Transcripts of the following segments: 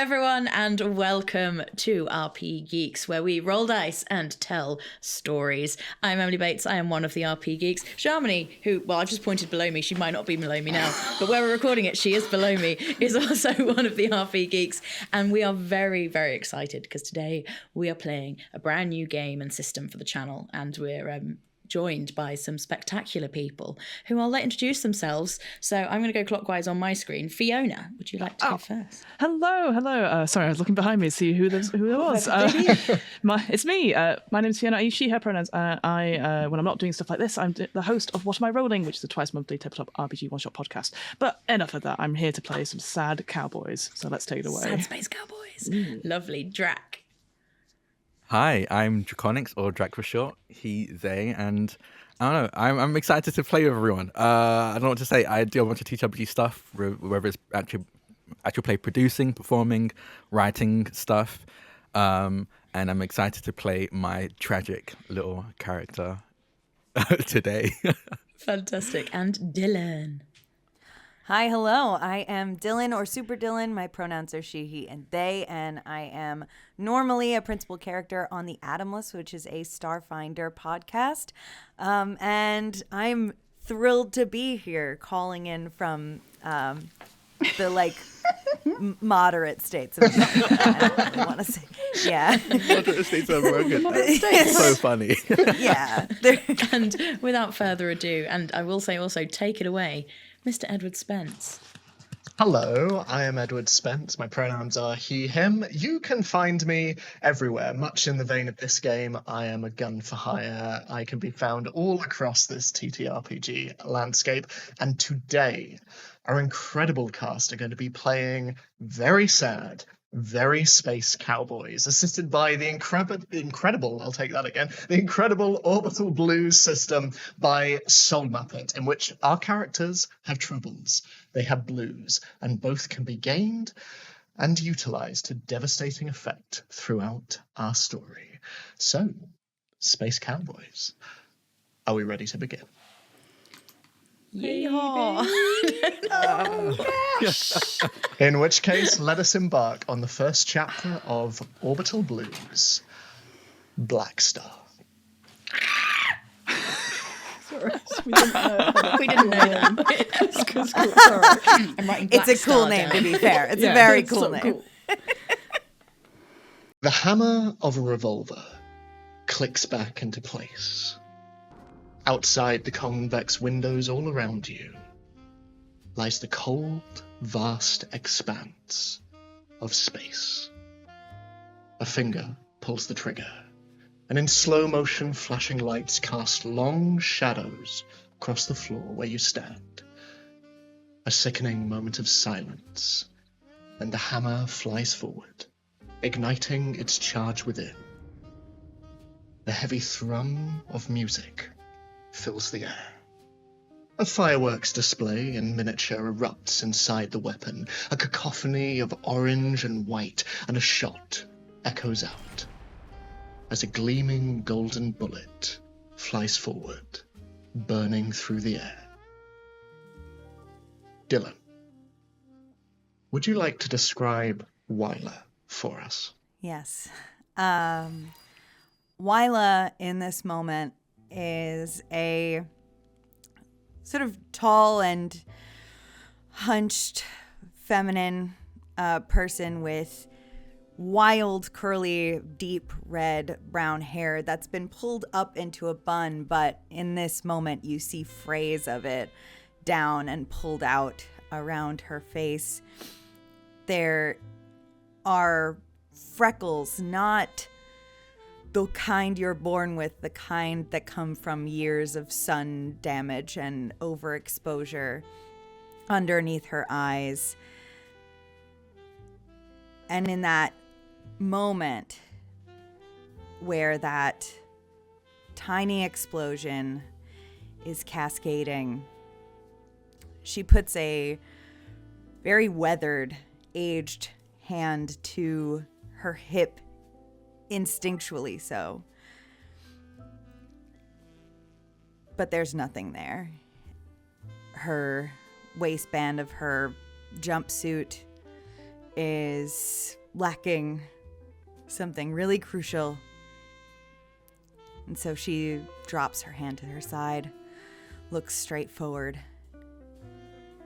everyone, and welcome to RPGeeks, where we roll dice and tell stories. I'm Emily Bates. I am one of the RPGeeks. Sharmini, who, well, I've just pointed below me. She might not be below me now, but where we're recording it, she is below me, is also one of the RPGeeks. And we are very, very excited because today we are playing a brand new game and system for the channel, and we're joined by some spectacular people who I'll let introduce themselves. So I'm going to go clockwise on my screen. Fiona, would you like to go first? Hello. Sorry, I was looking behind me to see who there was. It's me. My name's Fiona. I use she, her pronouns. I when I'm not doing stuff like this, I'm the host of What Am I Rolling, which is a twice-monthly tabletop RPG one-shot podcast. But enough of that. I'm here to play some sad cowboys. So let's take it away. Sad space cowboys. Lovely. Drac. Hi, I'm Draconics, or Drac for short, he, they, and I don't know, I'm excited to play with everyone. I don't know what to say. I do a bunch of TTRPG stuff, whether it's actual play producing, performing, writing stuff, and I'm excited to play my tragic little character today. Fantastic. And Dylan. Hi, hello. I am Dylan, or Super Dylan. My pronouns are she, he, and they, and I am normally a principal character on The Atomless, which is a Starfinder podcast. And I'm thrilled to be here, calling in from the moderate states of America. I don't really want to say, yeah. Moderate states of America. It's so funny. Yeah. And without further ado, and I will say also, take it away, Mr. Edward Spence. Hello, I am Edward Spence. My pronouns are he, him. You can find me everywhere. Much in the vein of this game, I am a gun for hire. I can be found all across this TTRPG landscape. And today, our incredible cast are going to be playing very sad, very space cowboys, assisted by the incredible, I'll take that again, the incredible Orbital Blues system by Soul Muppet, in which our characters have troubles, they have blues, and both can be gained and utilized to devastating effect throughout our story. So, space cowboys, are we ready to begin? Yeehaw. In which case, let us embark on the first chapter of Orbital Blues, Blackstar. Sorry, we didn't know that. Sorry. I'm writing It's a cool Blackstar name, down. to be fair. It's a very cool name. Cool. The hammer of a revolver clicks back into place. Outside the convex windows all around you lies the cold, vast expanse of space. A finger pulls the trigger, and in slow motion flashing lights cast long shadows across the floor where you stand. A sickening moment of silence, and the hammer flies forward, igniting its charge within. The heavy thrum of music fills the air. A fireworks display in miniature erupts inside the weapon. A cacophony of orange and white, and a shot echoes out as a gleaming golden bullet flies forward, burning through the air. Dylan, would you like to describe Wyla for us? Yes. Wyla, in this moment, is a sort of tall and hunched feminine person with wild, curly, deep red brown hair that's been pulled up into a bun, but in this moment you see frays of it down and pulled out around her face. There are freckles, not the kind you're born with, the kind that come from years of sun damage and overexposure underneath her eyes. And in that moment where that tiny explosion is cascading, she puts a very weathered, aged hand to her hip, instinctually so. But there's nothing there. Her waistband of her jumpsuit is lacking something really crucial. And so she drops her hand to her side, looks straight forward,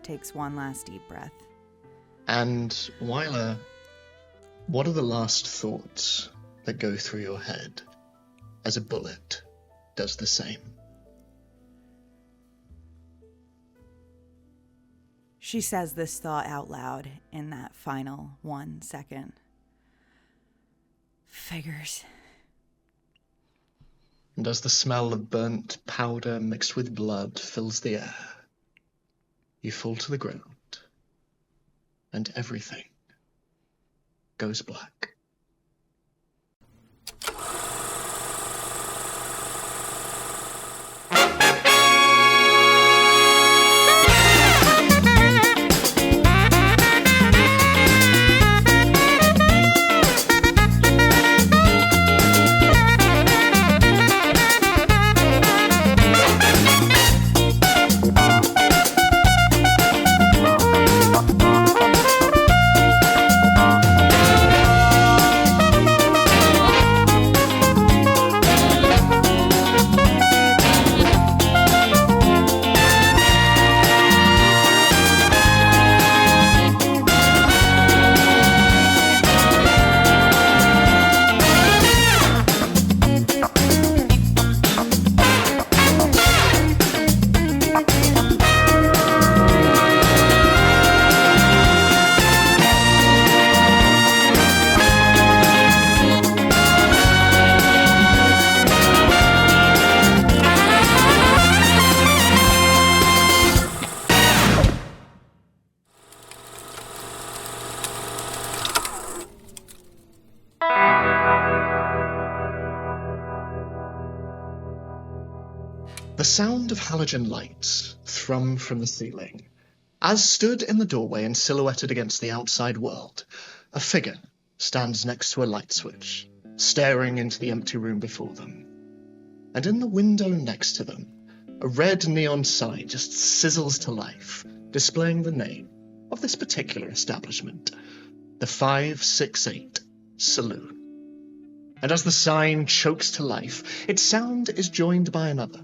takes one last deep breath. And Wyla, what are the last thoughts that go through your head as a bullet does the same? She says this thought out loud in that final 1 second. Figures. And as the smell of burnt powder mixed with blood fills the air, you fall to the ground, and everything goes black. The sound of halogen lights thrum from the ceiling. As stood in the doorway and silhouetted against the outside world, a figure stands next to a light switch, staring into the empty room before them. And in the window next to them, a red neon sign just sizzles to life, displaying the name of this particular establishment, the 568 Saloon. And as the sign chokes to life, its sound is joined by another.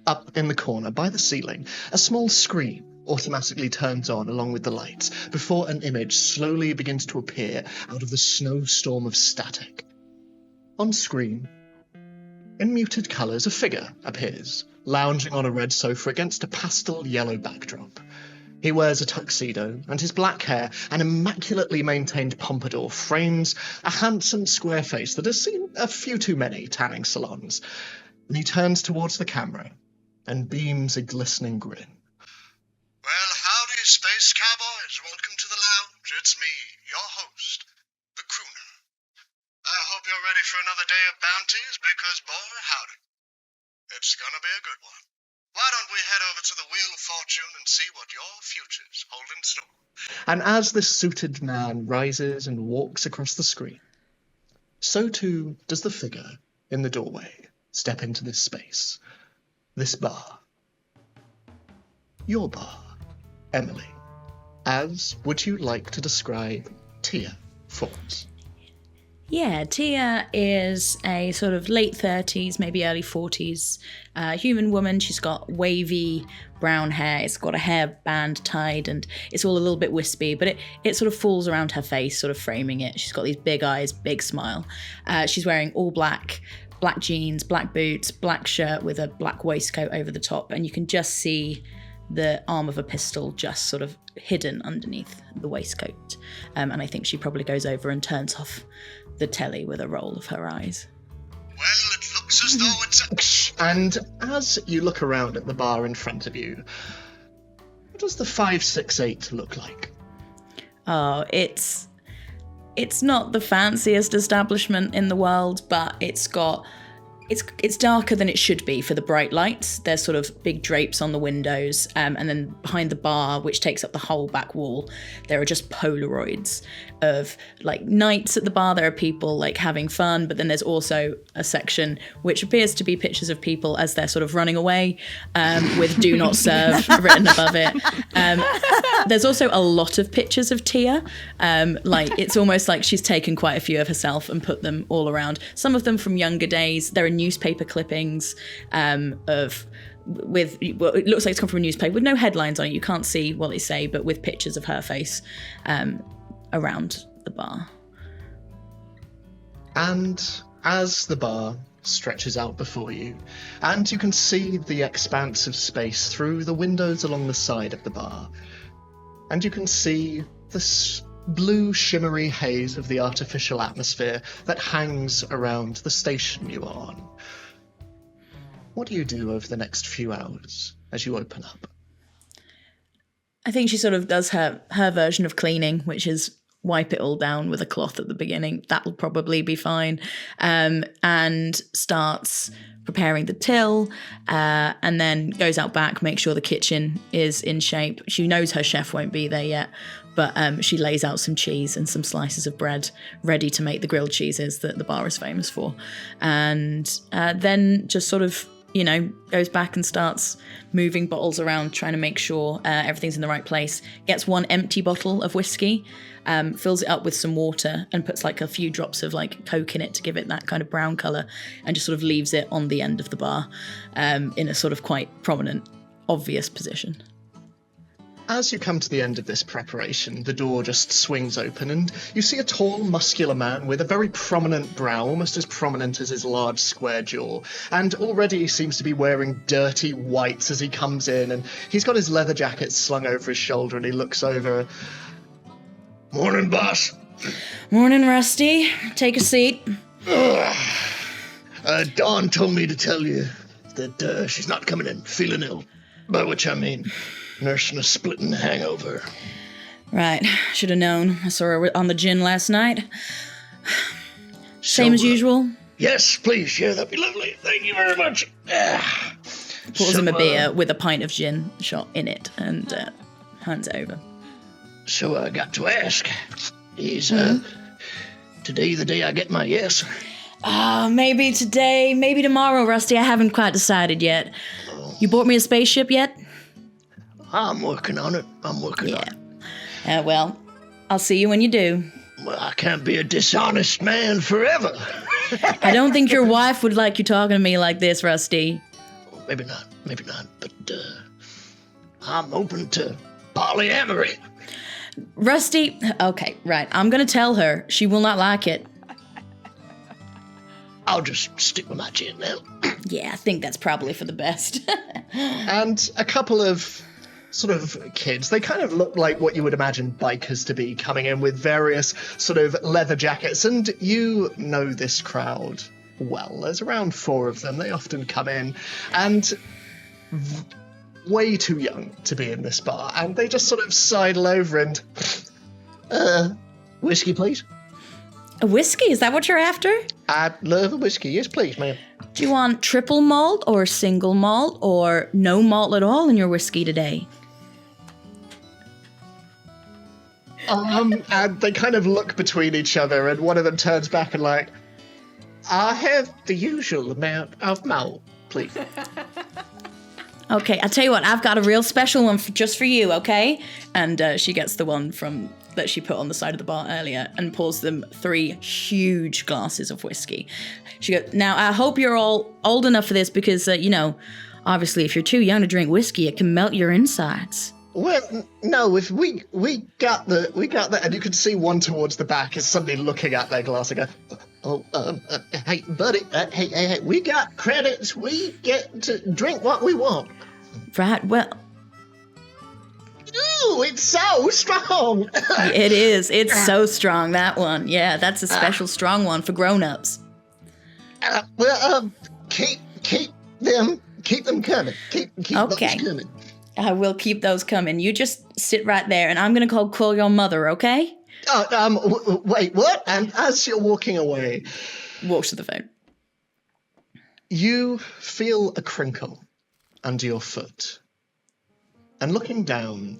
Up in the corner, by the ceiling, a small screen automatically turns on along with the lights, before an image slowly begins to appear out of the snowstorm of static. On screen, in muted colours, a figure appears, lounging on a red sofa against a pastel yellow backdrop. He wears a tuxedo, and his black hair and immaculately maintained pompadour frames a handsome square face that has seen a few too many tanning salons. And he turns towards the camera and beams a glistening grin. Well, howdy, space cowboys. Welcome to the lounge. It's me, your host, the crooner. I hope you're ready for another day of bounties, because, boy, howdy, it's gonna be a good one. Why don't we head over to the Wheel of Fortune and see what your futures hold in store? And as this suited man rises and walks across the screen, so too does the figure in the doorway step into this space, this bar. Your bar, Emily. As would you like to describe Tia for us? Yeah, Tia is a sort of late 30s, maybe early 40s human woman. She's got wavy brown hair. It's got a hairband tied and it's all a little bit wispy, but it sort of falls around her face, sort of framing it. She's got these big eyes, big smile. She's wearing all black jeans, black boots, black shirt with a black waistcoat over the top, and you can just see the arm of a pistol just sort of hidden underneath the waistcoat. And I think she probably goes over and turns off the telly with a roll of her eyes. Well, it looks as though it's And as you look around at the bar in front of you, what does the 568 look like? Oh, it's not the fanciest establishment in the world, but it's got It's darker than it should be for the bright lights. There's sort of big drapes on the windows, and then behind the bar, which takes up the whole back wall, there are just Polaroids of like nights at the bar. There are people like having fun, but then there's also a section which appears to be pictures of people as they're sort of running away, with "Do Not Serve" written above it. There's also a lot of pictures of Tia. Like it's almost like she's taken quite a few of herself and put them all around. Some of them from younger days. There are newspaper clippings with it looks like it's come from a newspaper with no headlines on it. You can't see what they say, but with pictures of her face around the bar. And as the bar stretches out before you, and you can see the expanse of space through the windows along the side of the bar, and you can see this blue shimmery haze of the artificial atmosphere that hangs around the station you are on. What do you do over the next few hours as you open up? I think she sort of does her version of cleaning, which is wipe it all down with a cloth at the beginning. That'll probably be fine. And starts preparing the till, and then goes out back, make sure the kitchen is in shape. She knows her chef won't be there yet, but she lays out some cheese and some slices of bread ready to make the grilled cheeses that the bar is famous for. And then just sort of, goes back and starts moving bottles around, trying to make sure everything's in the right place. Gets one empty bottle of whiskey, fills it up with some water and puts like a few drops of like Coke in it to give it that kind of brown colour, and just sort of leaves it on the end of the bar in a sort of quite prominent, obvious position. As you come to the end of this preparation, the door just swings open and you see a tall, muscular man with a very prominent brow, almost as prominent as his large square jaw, and already he seems to be wearing dirty whites as he comes in, and he's got his leather jacket slung over his shoulder and he looks over. Morning, boss. Morning, Rusty. Take a seat. Dawn told me to tell you that she's not coming in feeling ill, by which I mean nursing a splitting hangover. Right. Should have known. I saw her on the gin last night. Same as usual? Yes, please. Yeah, that'd be lovely. Thank you very much. Pours him a beer with a pint of gin shot in it and hands it over. So I got to ask, is today the day I get my yes? Maybe today, maybe tomorrow, Rusty. I haven't quite decided yet. You bought me a spaceship yet? I'm working on it. I'm working on it. Well, I'll see you when you do. Well, I can't be a dishonest man forever. I don't think your wife would like you talking to me like this, Rusty. Maybe not, but I'm open to polyamory. Rusty, okay, right. I'm going to tell her. She will not like it. I'll just stick with my gin now. Yeah, I think that's probably for the best. And a couple of sort of kids, they kind of look like what you would imagine bikers to be, coming in with various sort of leather jackets, and you know this crowd well. There's around 4 of them. They often come in and way too young to be in this bar, and they just sort of sidle over and whiskey, please. A whiskey? Is that what you're after? I'd love a whiskey. Yes, please, ma'am. Do you want triple malt or single malt or no malt at all in your whiskey today? and they kind of look between each other, and one of them turns back and like, I have the usual amount of malt, please. Okay, I'll tell you what, I've got a real special one just for you, okay? And she gets the one that she put on the side of the bar earlier and pours them 3 huge glasses of whiskey. She goes, now, I hope you're all old enough for this because, obviously if you're too young to drink whiskey, it can melt your insides. well, no, if we got the, and you can see one towards the back is somebody looking at their glass and go, hey, buddy, hey, we got credits, we get to drink what we want. Right, well... Ooh, it's so strong. It is. It's so strong, that one. Yeah, that's a special strong one for grown-ups. Keep them coming. Keep Okay. those coming. I will keep those coming. You just sit right there, and I'm going to call your mother, okay? Wait, what? And as you're walking away... Walks to the phone. You feel a crinkle under your foot, and looking down,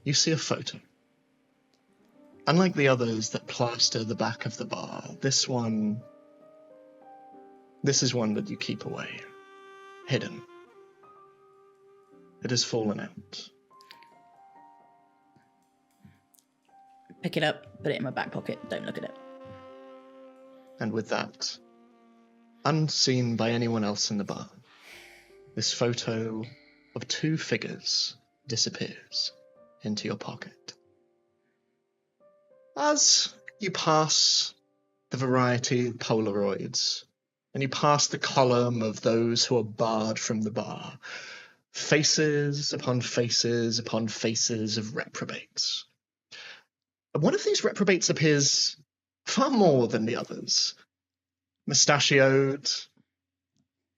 you see a photo. Unlike the others that plaster the back of the bar, this is one that you keep away, hidden. It has fallen out. Pick it up, put it in my back pocket, don't look at it. And with that, unseen by anyone else in the bar, this photo of two figures disappears into your pocket. As you pass the variety of Polaroids, and you pass the column of those who are barred from the bar, faces upon faces upon faces of reprobates. One of these reprobates appears far more than the others. Mustachioed,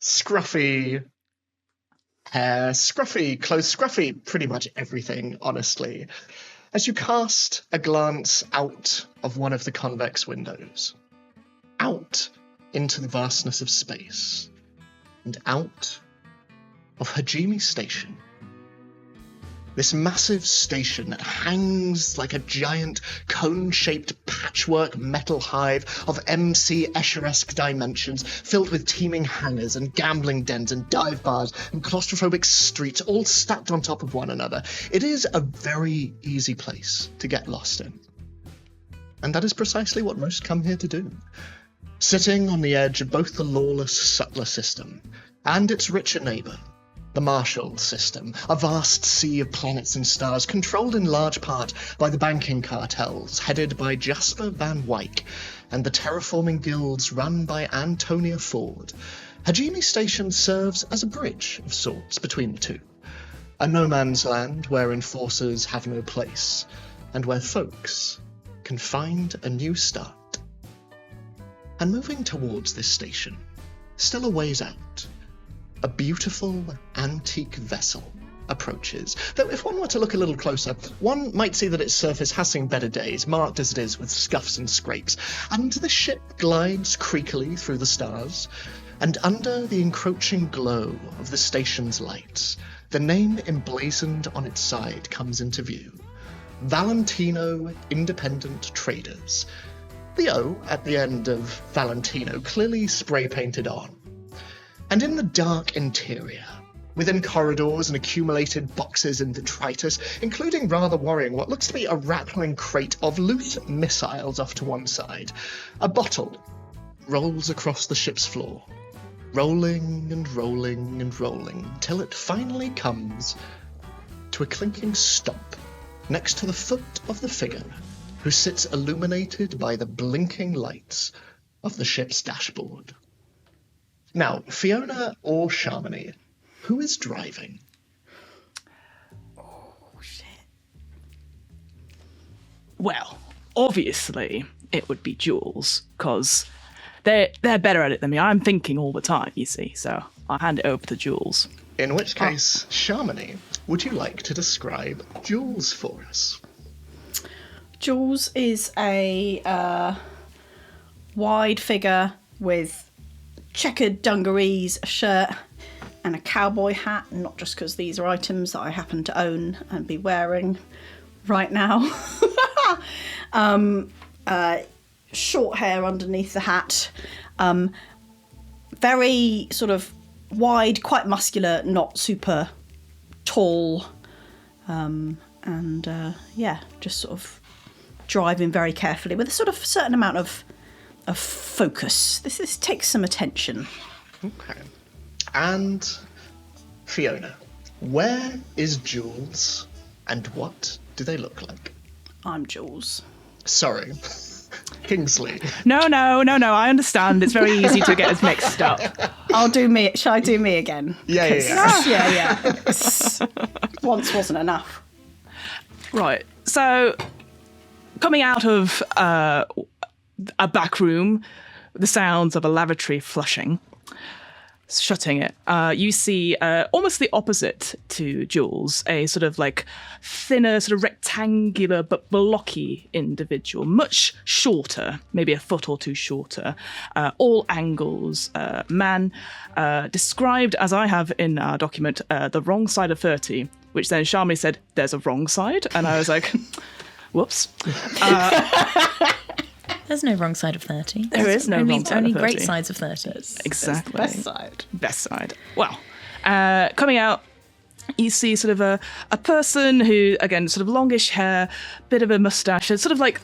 scruffy hair, scruffy clothes, scruffy pretty much everything, honestly. As you cast a glance out of one of the convex windows, out into the vastness of space, and out of Hajime Station, this massive station that hangs like a giant cone-shaped patchwork metal hive of MC Escher-esque dimensions, filled with teeming hangars and gambling dens and dive bars and claustrophobic streets all stacked on top of one another. It is a very easy place to get lost in. And that is precisely what most come here to do. Sitting on the edge of both the lawless Sutler system and its richer neighbour, the Marshall system, a vast sea of planets and stars controlled in large part by the banking cartels headed by Jasper Van Wyck and the terraforming guilds run by Antonia Ford, Hajime Station serves as a bridge of sorts between the two. A no-man's land where enforcers have no place, and where folks can find a new start. And moving towards this station, still a ways out, a beautiful antique vessel approaches. Though if one were to look a little closer, one might see that its surface has seen better days, marked as it is with scuffs and scrapes. And the ship glides creakily through the stars, and under the encroaching glow of the station's lights, the name emblazoned on its side comes into view. Valentino Independent Traders. The O at the end of Valentino clearly spray-painted on. And in the dark interior, within corridors and accumulated boxes and detritus, including rather worrying what looks to be a rattling crate of loose missiles off to one side, a bottle rolls across the ship's floor, rolling and rolling and rolling, till it finally comes to a clinking stop next to the foot of the figure who sits illuminated by the blinking lights of the ship's dashboard. Now, Fiona or Shamini, who is driving? Well, obviously, it would be Jules, because they're better at it than me. I'm thinking all the time, you see, so I'll hand it over to Jules. In which case, Shamini, would you like to describe Jules for us? Jules is a wide figure with checkered dungarees, a shirt, and a cowboy hat, not just because these are items that I happen to own and be wearing right now. Short hair underneath the hat. Very sort of wide, quite muscular, not super tall. Just sort of driving very carefully with a sort of certain amount of focus. This takes some attention. Okay. And Fiona, where is Jules and what do they look like? I'm Jules. Sorry. Kingsley. No, I understand. It's very easy to get us mixed up. I'll do me. Shall I do me again? Yeah. Once wasn't enough. Right. So, coming out of a back room, the sounds of a lavatory flushing, shutting it, you see almost the opposite to Jules, a sort of like thinner, sort of rectangular but blocky individual, much shorter, maybe a foot or two shorter, all angles, man, described as I have in our document, the wrong side of 30, which then Sharmini said, there's a wrong side, and I was like, whoops. There's no wrong side of 30. There is no wrong side only of 30. great sides of 30. Exactly. Best side. Best side. Well, coming out, you see sort of a person who, again, sort of longish hair, bit of a mustache, sort of like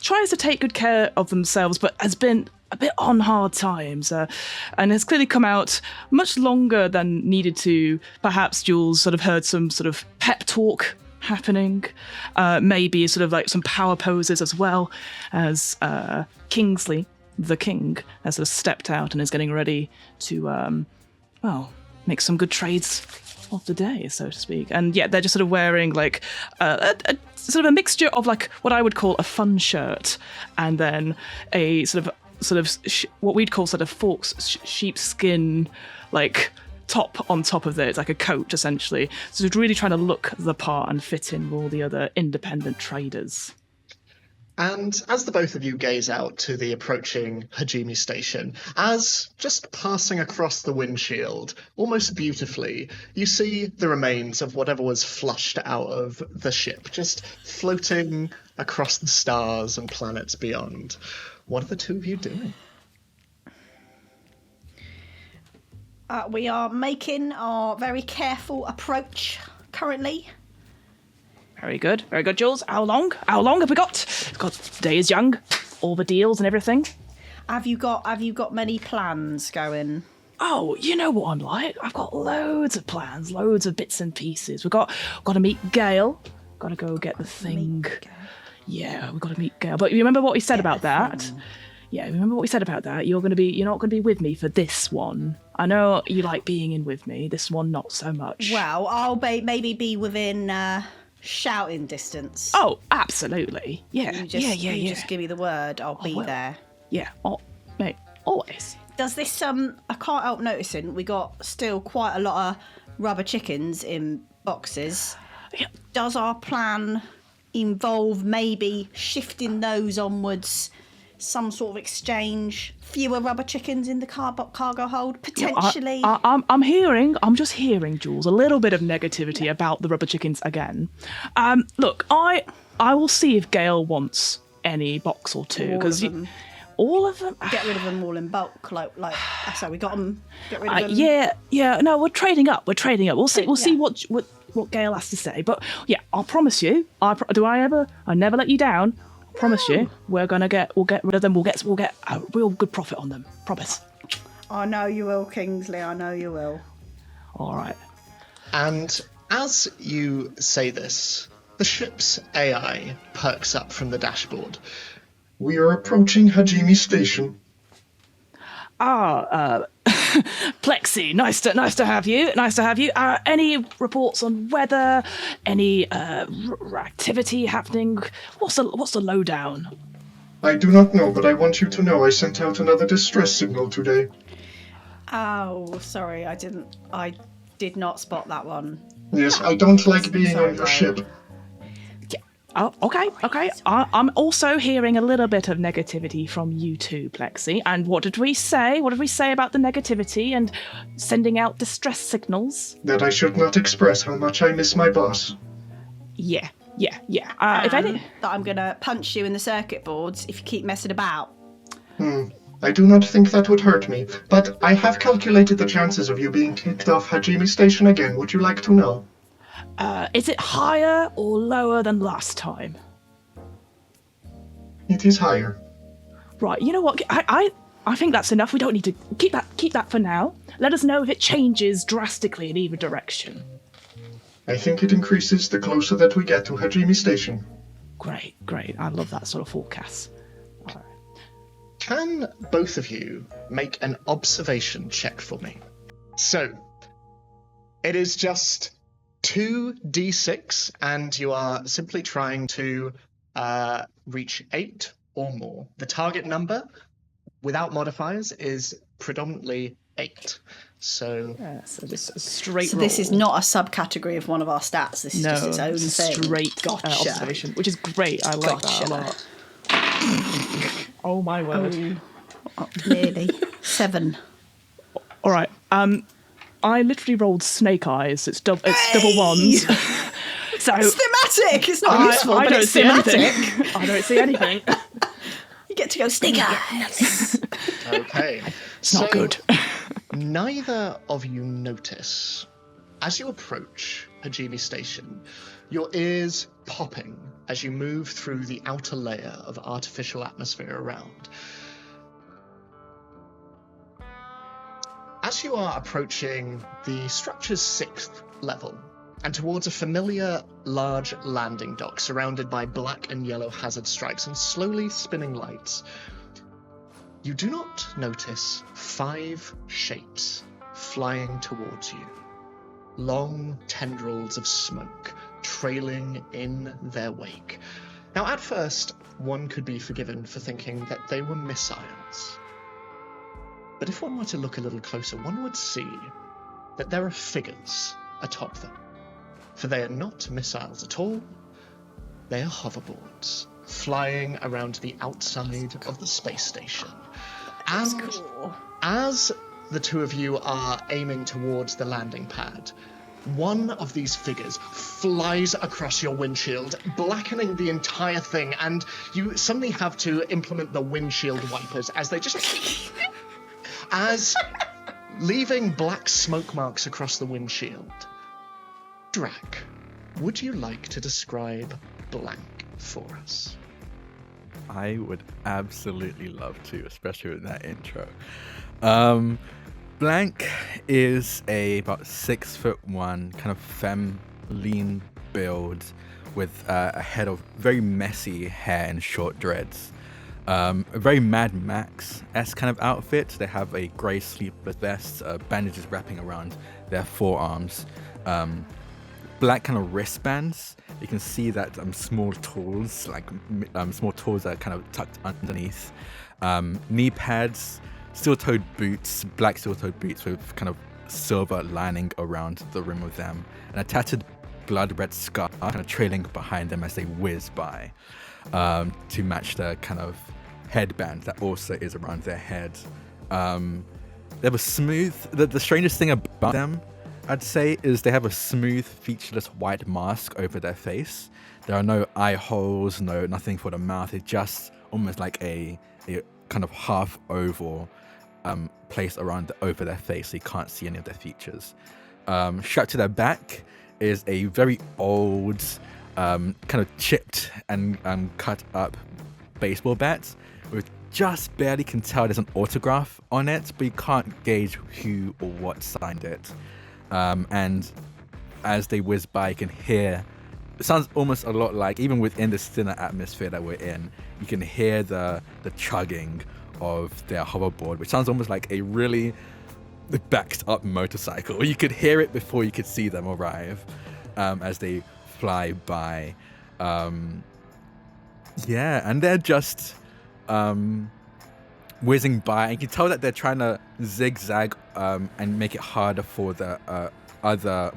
tries to take good care of themselves, but has been a bit on hard times, and has clearly come out much longer than needed to. Perhaps Jules sort of heard some sort of pep talk happening, maybe sort of like some power poses as well, as Kingsley, the king, has sort of stepped out and is getting ready to, make some good trades of the day, so to speak. And yeah, they're just sort of wearing like a sort of a mixture of like what I would call a fun shirt, and then a sort of what we'd call sort of sheepskin, like top on top of it. It's like a coat, essentially. So it's really trying to look the part and fit in with all the other independent traders. And as the both of you gaze out to the approaching Hajime Station, as just passing across the windshield, almost beautifully, you see the remains of whatever was flushed out of the ship, just floating across the stars and planets beyond. What are the two of you doing? We are making our very careful approach currently. Very good, Jules. How long have we got? We've got the day is young, all the deals and everything. Have you got many plans going? Oh, you know what I'm like. I've got loads of plans, loads of bits and pieces. Got to meet Gail. Got to go get the thing. Yeah, we've got to meet Gail. But you remember what we said about that? Yeah, remember what we said about that? You're not going to be with me for this one. I know you like being in with me. This one, not so much. Well, I'll maybe be within shouting distance. Oh, absolutely. Yeah, You just give me the word. I'll be there. Yeah, mate, always. Does this I can't help noticing we got still quite a lot of rubber chickens in boxes. Yeah. Does our plan involve maybe shifting those onwards? Some sort of exchange, fewer rubber chickens in the cargo hold, potentially. I'm just hearing, Jules, a little bit of negativity about the rubber chickens again. Look, I will see if Gail wants any box or two, because all of them. Get rid of them all in bulk, like that's how we got them. Get rid of them. Yeah. No, we're trading up. We'll see what Gail has to say. But yeah, I'll promise you. I never let you down. Promise you, we'll get rid of them. We'll get a real good profit on them. Promise. I know you will, Kingsley. I know you will. All right. And as you say this, the ship's AI perks up from the dashboard. We are approaching Hajime Station. Plexi, nice to have you. Any reports on weather? Any activity happening? What's the lowdown? I do not know, but I want you to know I sent out another distress signal today. Oh, sorry, I did not spot that one. Yes, I don't like being on your ship. Oh, okay. I'm also hearing a little bit of negativity from you too, Plexi. And what did we say? What did we say about the negativity and sending out distress signals? That I should not express how much I miss my boss. Yeah. If any, that I'm gonna punch you in the circuit boards if you keep messing about. I do not think that would hurt me, but I have calculated the chances of you being kicked off Hajime Station again. Would you like to know? Is it higher or lower than last time? It is higher. Right, you know what? I think that's enough. We don't need to keep that for now. Let us know if it changes drastically in either direction. I think it increases the closer that we get to Hajime Station. Great. I love that sort of forecast. All right. Can both of you make an observation check for me? So, it is just 2d6, and you are simply trying to reach 8 or more. The target number, without modifiers, is predominantly 8. So Yeah, so just a straight So roll. this is not a subcategory of one of our stats. This is just its own it's a thing. straight Gotcha. observation, which is great. I like that a lot. Oh my word. Oh, nearly 7. All right. I literally rolled snake eyes. It's double ones. So Thematic. It's not useful, I but don't it's see thematic. anything. I don't see anything. You get to go snake eyes. okay. It's not good. Neither of you notice, as you approach Hajime Station, your ears popping as you move through the outer layer of artificial atmosphere around. As you are approaching the structure's 6th level, and towards a familiar large landing dock surrounded by black and yellow hazard stripes and slowly spinning lights, you do not notice 5 shapes flying towards you. Long tendrils of smoke trailing in their wake. Now, at first, one could be forgiven for thinking that they were missiles. But if one were to look a little closer, one would see that there are figures atop them. For they are not missiles at all. They are hoverboards, flying around the outside of the space station. And as the two of you are aiming towards the landing pad, one of these figures flies across your windshield, blackening the entire thing, and you suddenly have to implement the windshield wipers as they just... as leaving black smoke marks across the windshield. Drac, would you like to describe blank for us? I would absolutely love to, especially with that intro. Blank is about 6'1", kind of femme lean build with a head of very messy hair and short dreads. A very Mad Max-esque kind of outfit. They have a grey sleeveless vest, bandages wrapping around their forearms, black kind of wristbands. You can see that small tools, small tools that are kind of tucked underneath. Knee pads, steel-toed boots, black steel-toed boots with kind of silver lining around the rim of them, and a tattered blood-red scar kind of trailing behind them as they whiz by, to match the kind of headband that also is around their head. They have a smooth... The strangest thing about them, I'd say, is they have a smooth, featureless white mask over their face. There are no eye holes, nothing for the mouth. It's just almost like a kind of half oval placed over their face, so you can't see any of their features. Strapped to their back is a very old, kind of chipped and cut up baseball bat, with just barely can tell there's an autograph on it, but you can't gauge who or what signed it. And as they whiz by, you can hear, it sounds almost a lot like, even within the thinner atmosphere that we're in, you can hear the chugging of their hoverboard, which sounds almost like a really backed up motorcycle. You could hear it before you could see them arrive, as they fly by. And they're just whizzing by. And you can tell that they're trying to zigzag and make it harder for the other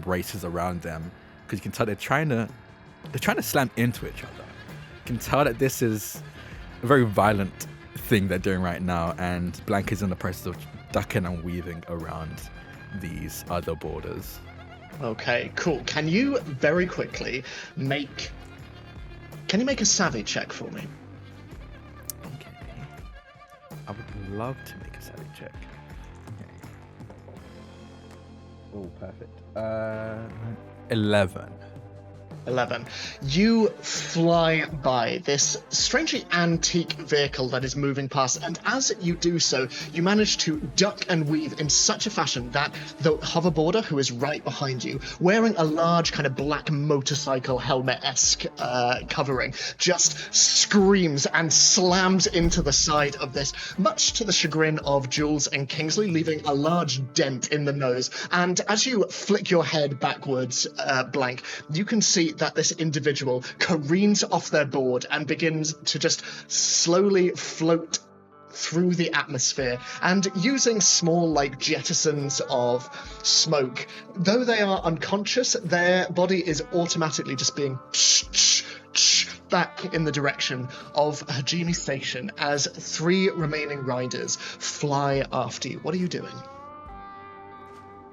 racers around them, because you can tell they're trying to slam into each other. You can tell that this is a very violent thing they're doing right now, and Blank is in the process of ducking and weaving around these other borders. Okay, cool. Can you very quickly make a savvy check for me? Okay. I would love to make a savvy check. Okay. Oh, perfect. 11. 11. You fly by this strangely antique vehicle that is moving past, and as you do so, you manage to duck and weave in such a fashion that the hoverboarder, who is right behind you, wearing a large kind of black motorcycle helmet-esque covering, just screams and slams into the side of this, much to the chagrin of Jules and Kingsley, leaving a large dent in the nose. And as you flick your head backwards, Blank, you can see that this individual careens off their board and begins to just slowly float through the atmosphere, and using small, like, jettisons of smoke, though they are unconscious, their body is automatically just being back in the direction of Hajime Station as 3 remaining riders fly after you. What are you doing?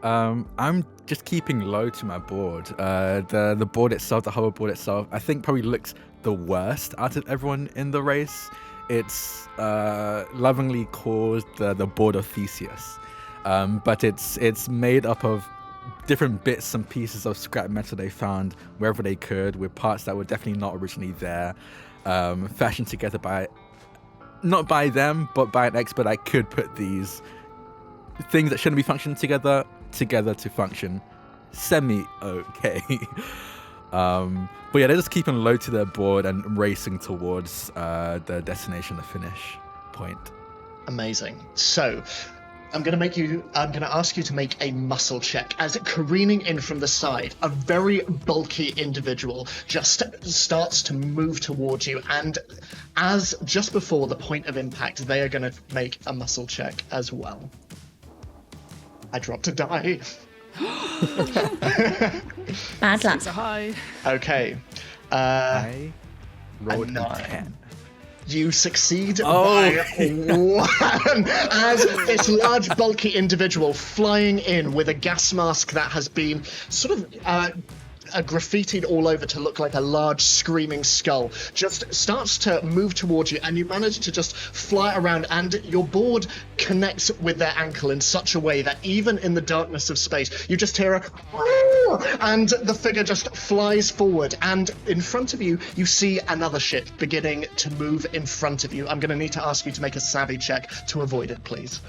I'm just keeping low to my board. The board itself, the hoverboard itself, I think probably looks the worst out of everyone in the race. It's lovingly called the board of Theseus, but it's made up of different bits and pieces of scrap metal they found wherever they could, with parts that were definitely not originally there, fashioned together not by them, but by an expert that could put these things that shouldn't be functioning together to function semi-okay. But yeah, they're just keeping low to their board and racing towards the destination, the finish point. Amazing. So, I'm going to ask you to make a muscle check as careening in from the side, a very bulky individual just starts to move towards you, and as just before the point of impact, they are going to make a muscle check as well. I dropped a die. Bad luck. So high. Okay. I rolled a a 9. 10. You succeed by 1 as this large, bulky individual flying in with a gas mask that has been sort of graffitied all over to look like a large screaming skull just starts to move towards you, and you manage to just fly around, and your board connects with their ankle in such a way that even in the darkness of space you just hear a and the figure just flies forward, and in front of you you see another ship beginning to move in front of you. I'm going to need to ask you to make a savvy check to avoid it, please.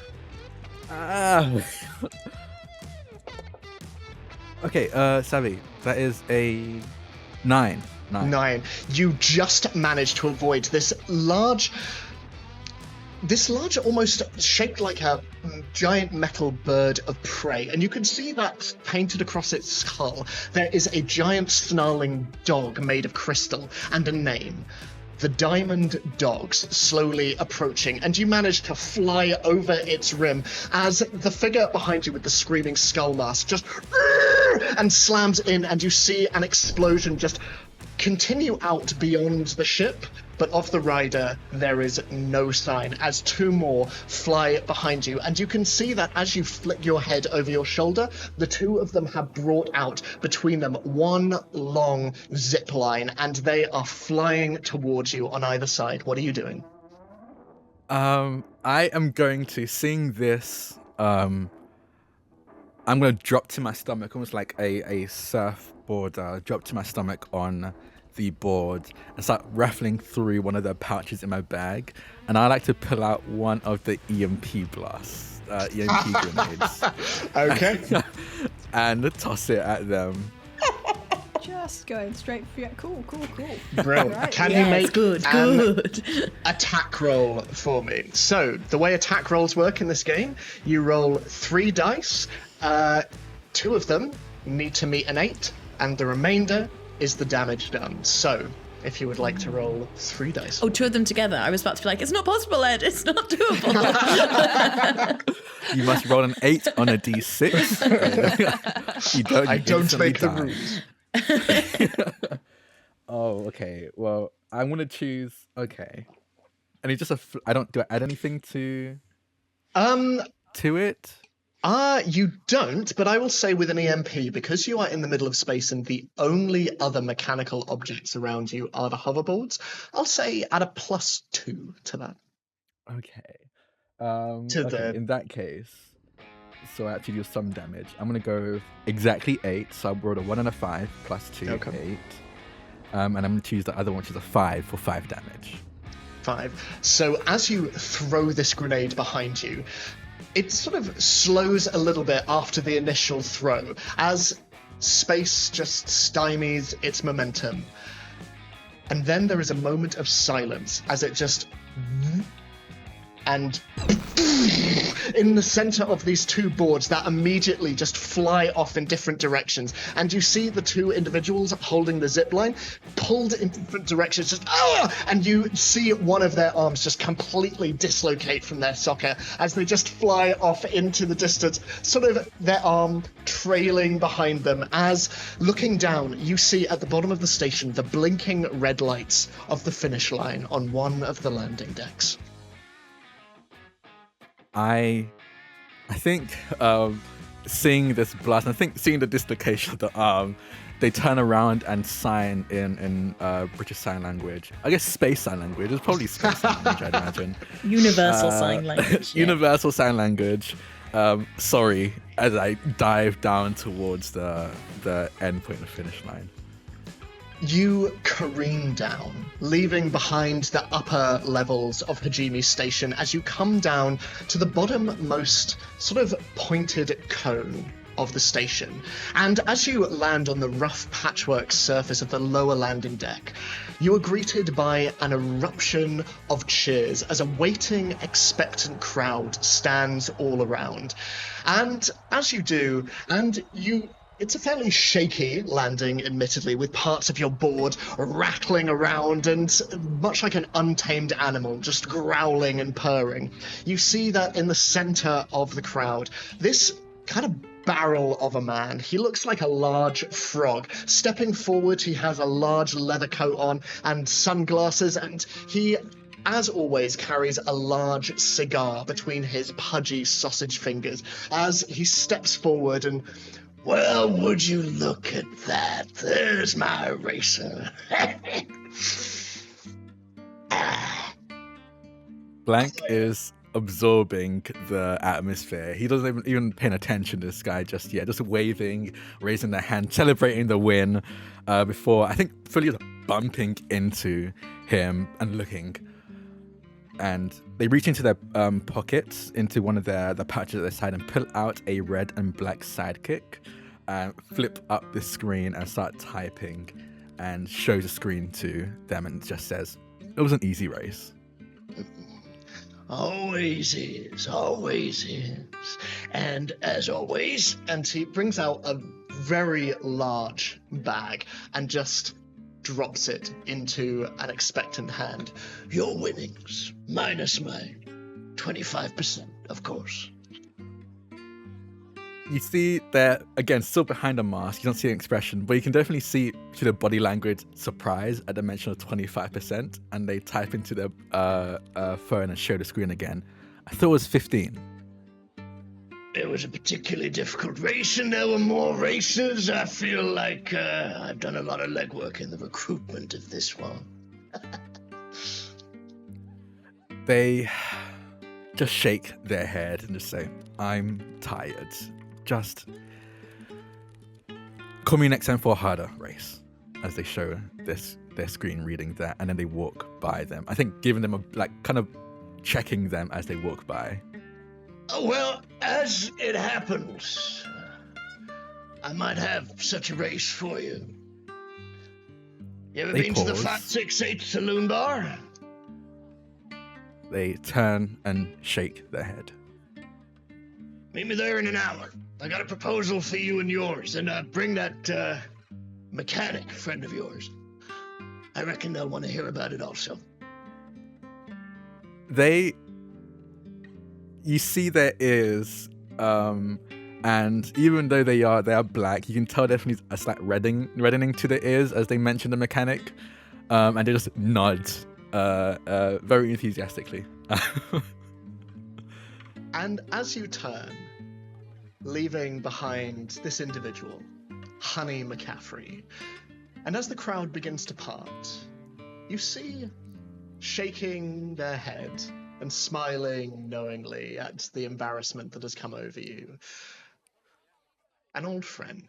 Okay, Savvy, that is a 9. 9. You just managed to avoid this large, almost shaped like a giant metal bird of prey, and you can see that painted across its skull there is a giant snarling dog made of crystal and a name. The Diamond Dogs slowly approaching, and you manage to fly over its rim as the figure behind you with the screaming skull mask just and slams in, and you see an explosion just continue out beyond the ship, but of the rider there is no sign as 2 more fly behind you, and you can see that as you flick your head over your shoulder, the 2 of them have brought out between them one long zip line, and they are flying towards you on either side. What are you doing? I am going to sing this. I'm going to drop to my stomach, almost like a surfboard, drop to my stomach on the board and start raffling through one of the pouches in my bag. And I like to pull out one of the EMP blasts, EMP grenades. Okay. And toss it at them. Just going straight for you. Cool. Brilliant. Right. Can Yes, you make good. attack roll for me? So, the way attack rolls work in this game, you roll 3 dice. 2 of them need to meet an 8, and the remainder is the damage done. So, if you would like to roll 3 dice. Oh, 2 of them together. I was about to be like, it's not possible, Ed. It's not doable. You must roll an 8 on a d6. I don't make the die. rules. Oh, okay. Well, I'm gonna choose. Okay, and it's just do I add anything to it? You don't, but I will say with an EMP, because you are in the middle of space and the only other mechanical objects around you are the hoverboards, I'll say add a +2 to that. Okay. In that case, so I actually do some damage. I'm gonna go exactly 8. So I rolled a 1 and a 5 +2, Okay. 8. And I'm gonna choose the other one, which is a 5 for 5 damage. 5. So as you throw this grenade behind you, it sort of slows a little bit after the initial throw, as space just stymies its momentum. And then there is a moment of silence as it just and in the center of these two boards that immediately just fly off in different directions. And you see the two individuals holding the zip line pulled in different directions, just and you see one of their arms just completely dislocate from their socket as they just fly off into the distance, sort of their arm trailing behind them. As looking down, you see at the bottom of the station the blinking red lights of the finish line on one of the landing decks. I think seeing this blast, I think seeing the dislocation of the arm, they turn around and sign in British Sign Language. I guess Space Sign Language. It's probably Space Sign Language, I'd imagine. Universal Sign Language. Yeah. Universal Sign Language. Sorry, as I dive down towards the end point of the finish line. You careen down, leaving behind the upper levels of Hajime Station as you come down to the bottommost sort of pointed cone of the station. And as you land on the rough patchwork surface of the lower landing deck, you are greeted by an eruption of cheers as a waiting, expectant crowd stands all around. And as you do, it's a fairly shaky landing, admittedly, with parts of your board rattling around and much like an untamed animal, just growling and purring. You see that in the center of the crowd, this kind of barrel of a man. He looks like a large frog. Stepping forward, he has a large leather coat on and sunglasses, and he, as always, carries a large cigar between his pudgy sausage fingers as he steps forward and... Well, would you look at that? There's my racer. Blank is absorbing the atmosphere. He doesn't even paying attention to this guy just yet, just waving, raising their hand, celebrating the win before, I think, fully bumping into him and looking. And they reach into their pockets, into one of the pouches at their side, and pull out a red and black sidekick and flip up the screen and start typing and shows the screen to them and just says, "It was an easy race." Always is. And as always, and he brings out a very large bag and just drops it into an expectant hand. Your winnings, minus my 25%, of course. You see they're, again, still behind a mask. You don't see an expression, but you can definitely see through the body language surprise at the mention of 25%, and they type into their phone and show the screen again. I thought it was 15. It was a particularly difficult race, and there were more races. I feel like I've done a lot of legwork in the recruitment of this one. They just shake their head and just say, "I'm tired. Just call me next time for a harder race," as they show their screen reading that, and then they walk by them. I think giving them kind of checking them as they walk by. Well, as it happens, I might have such a race for you. You ever been to the 568 Saloon Bar? They turn and shake their head. Meet me there in an hour. I got a proposal for you and yours, and bring that mechanic friend of yours. I reckon they'll want to hear about it also. You see their ears, and even though they are black, you can tell definitely a slight reddening to the ears as they mention the mechanic, and they just nod very enthusiastically. And as you turn, leaving behind this individual, Honey McCaffrey, and as the crowd begins to part, you see, shaking their head and smiling knowingly at the embarrassment that has come over you, an old friend.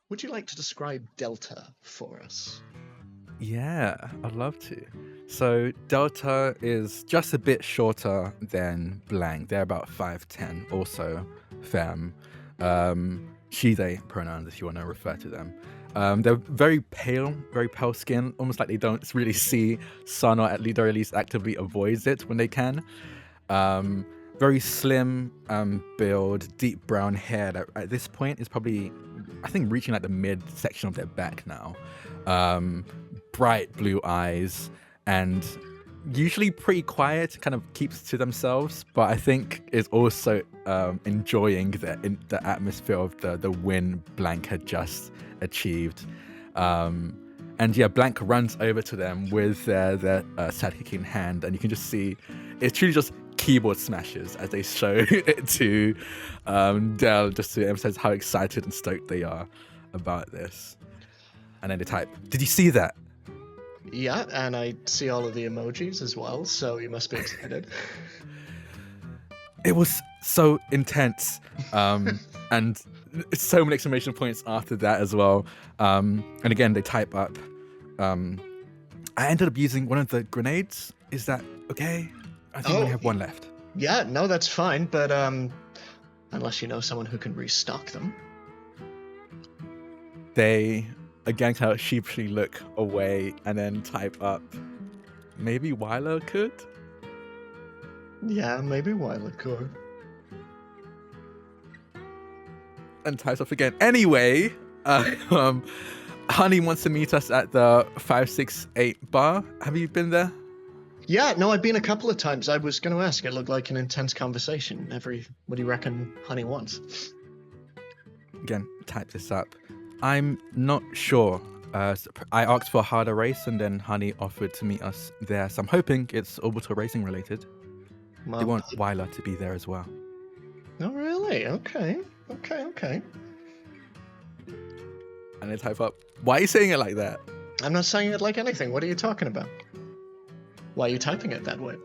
Would you like to describe Delta for us? Yeah, I'd love to. So Delta is just a bit shorter than Blank. They're about 5'10", also femme. She, they pronouns if you want to refer to them. They're very pale skin, almost like they don't really see sun, or at least actively avoids it when they can. Very slim build, deep brown hair that at this point is probably, I think, reaching like the mid section of their back now. Bright blue eyes, and usually pretty quiet, kind of keeps to themselves, but I think is also enjoying the atmosphere of the win Blank had just achieved. And yeah, Blank runs over to them with their sidekick in hand, and you can just see it's truly just keyboard smashes as they show it to Del, just to emphasize how excited and stoked they are about this. And then they type, "Did you see that?" Yeah, and I see all of the emojis as well, so you must be excited. It was so intense, and so many exclamation points after that as well. And again, they type up, I ended up using one of the grenades. Is that okay? I think we only have one left. Yeah, no, that's fine, but unless you know someone who can restock them. They again kind of sheepishly look away and then type up, maybe Wyla could? Yeah, maybe Wyla could. And types up again. Anyway, Honey wants to meet us at the 568 bar. Have you been there? Yeah, no, I've been a couple of times. I was going to ask. It looked like an intense conversation. What do you reckon Honey wants? Again, type this up. I'm not sure. I asked for a harder race, and then Honey offered to meet us there. So I'm hoping it's orbital racing related. Well, They want Wyla to be there as well. Oh, really? Okay. And they type up, "Why are you saying it like that?" I'm not saying it like anything. What are you talking about? Why are you typing it that way?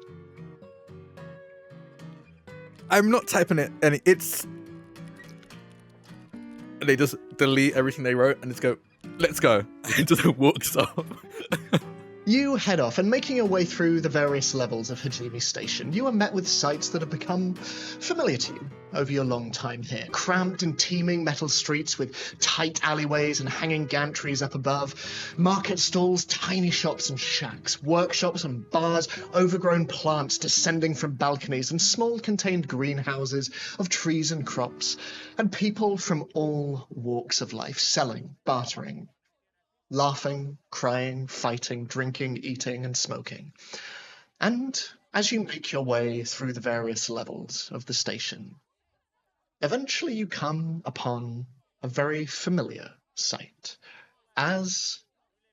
I'm not typing it, and it's... And they just delete everything they wrote and just go, "Let's go." And just walks off. You head off, and making your way through the various levels of Hajime Station, you are met with sights that have become familiar to you over your long time here. Cramped and teeming metal streets with tight alleyways and hanging gantries up above, market stalls, tiny shops and shacks, workshops and bars, overgrown plants descending from balconies, and small contained greenhouses of trees and crops, and people from all walks of life selling, bartering, laughing, crying, fighting, drinking, eating, and smoking. And as you make your way through the various levels of the station, eventually you come upon a very familiar sight. As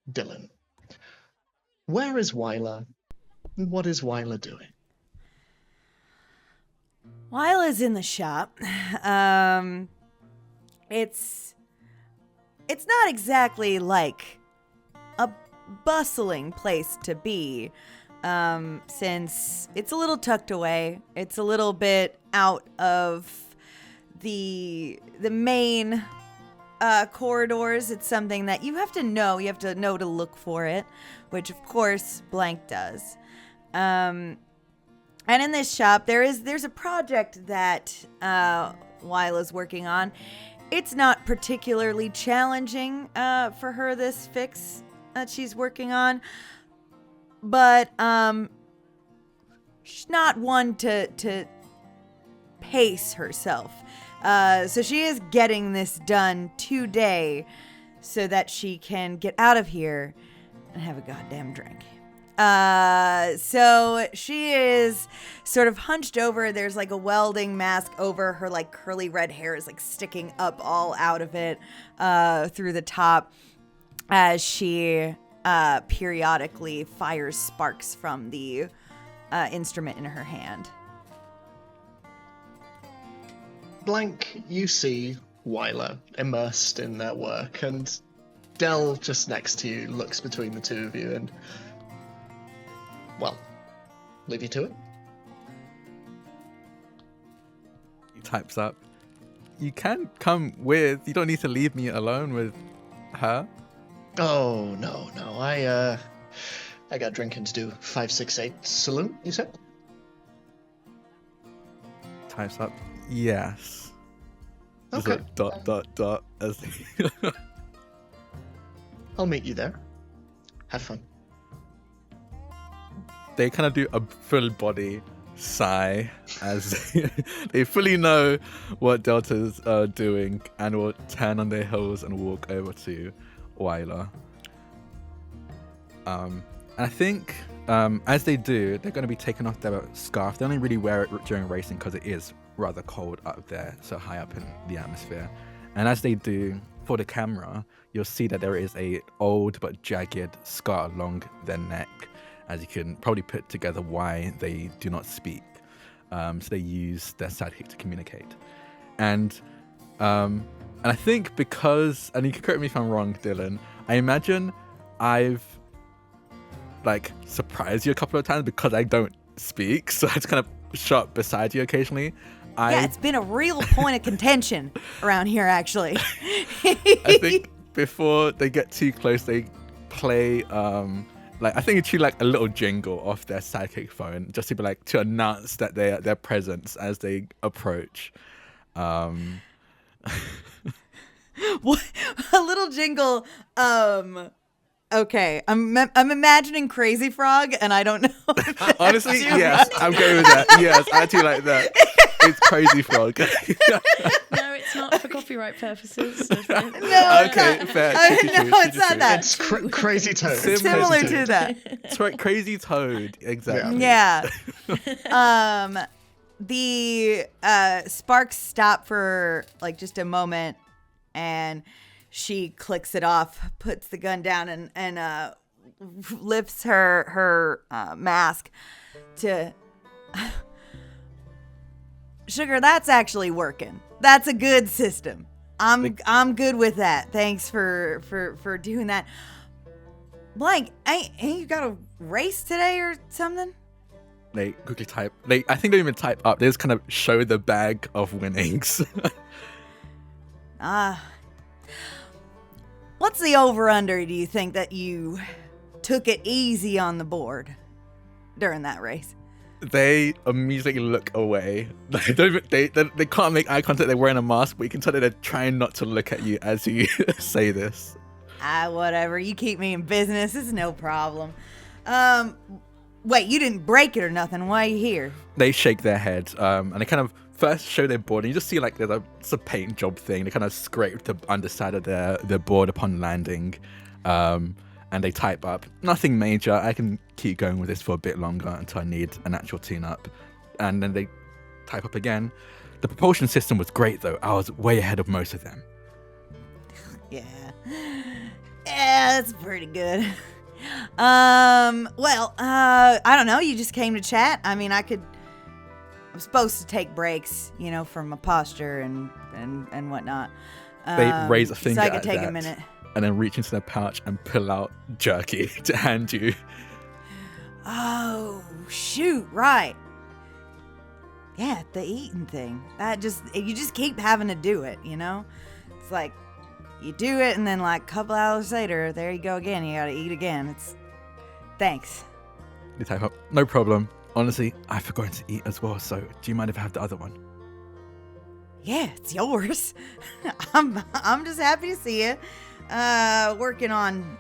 Dylan. Where is Wyla? And what is Wyla doing? Wyla's in the shop. It's not exactly like a bustling place to be, since it's a little tucked away. It's a little bit out of the main corridors. It's something that you have to know. You have to know to look for it, which of course Blank does. And in this shop, there's a project that Wyla's working on. It's not particularly challenging for her, this fix that she's working on, but she's not one to pace herself. So she is getting this done today so that she can get out of here and have a goddamn drink. So she is sort of hunched over. There's like a welding mask over her, like curly red hair is like sticking up all out of it, through the top, as she, periodically fires sparks from the, instrument in her hand. Blank, you see Wyla immersed in their work, and Del, just next to you, looks between the two of you and... well, leave you to it. He types up, "You can come with. You don't need to leave me alone with her." Oh, no. I got drinking to do. 568 saloon, you said? Types up, "Yes." Just Okay. like ... as I'll meet you there. Have fun. They kind of do a full body sigh as they fully know what Delta's doing and will turn on their heels and walk over to Wyla. And I think as they do, they're going to be taking off their scarf. They only really wear it during racing because it is rather cold up there, so high up in the atmosphere. And as they do, for the camera, you'll see that there is a old but jagged scar along their neck, as you can probably put together why they do not speak. So they use their sidekick to communicate. And I think because, and you can correct me if I'm wrong, Dylan, I imagine I've like surprised you a couple of times because I don't speak, so I just kind of shot beside you occasionally. Yeah, it's been a real point of contention around here, actually. I think before they get too close, they play like I think it's like a little jingle off their sidekick phone, just to be like to announce that their presence as they approach. What? A little jingle. Okay, I'm imagining Crazy Frog, and I don't know. Honestly, yes, I'm going with that. Yes, I do like that. It's Crazy Frog. No, it's not for copyright purposes. So No, Okay, it's fair. not. Teach you No, two, it's not that. It's Crazy Toad. Similar to that. It's right, Crazy Toad. Exactly. Yeah. The sparks stop for like just a moment, and she clicks it off, puts the gun down, and lifts her mask to. Sugar, that's actually working. That's a good system. I'm good with that. Thanks for doing that. Blank, ain't you got a race today or something? They quickly type. I think they don't even type up. They just kind of show the bag of winnings. What's the over-under, do you think, that you took it easy on the board during that race? They immediately look away. They can't make eye contact. They're wearing a mask, but you can tell that they're trying not to look at you as you say this. Whatever. You keep me in business. It's no problem. Wait, you didn't break it or nothing. Why are you here? They shake their head, and they kind of first show their board, and you just see like there's a paint job thing. They kind of scrape the underside of their board upon landing, and they type up. Nothing major. I can keep going with this for a bit longer until I need an actual tune-up. And then they type up again. The propulsion system was great, though. I was way ahead of most of them. Yeah, that's pretty good. Well, I don't know. You just came to chat. I mean, I'm supposed to take breaks, from my posture and whatnot. They raise a finger so I could at take that, a minute. and then reach into their pouch and pull out jerky to hand you. Oh, shoot, right. Yeah, the eating thing. You just keep having to do it, It's like, you do it, and then like a couple hours later, there you go again. You gotta eat again. Thanks. They type up, no problem. Honestly, I've forgotten to eat as well, so do you mind if I have the other one? Yeah, it's yours. I'm just happy to see you. Working on,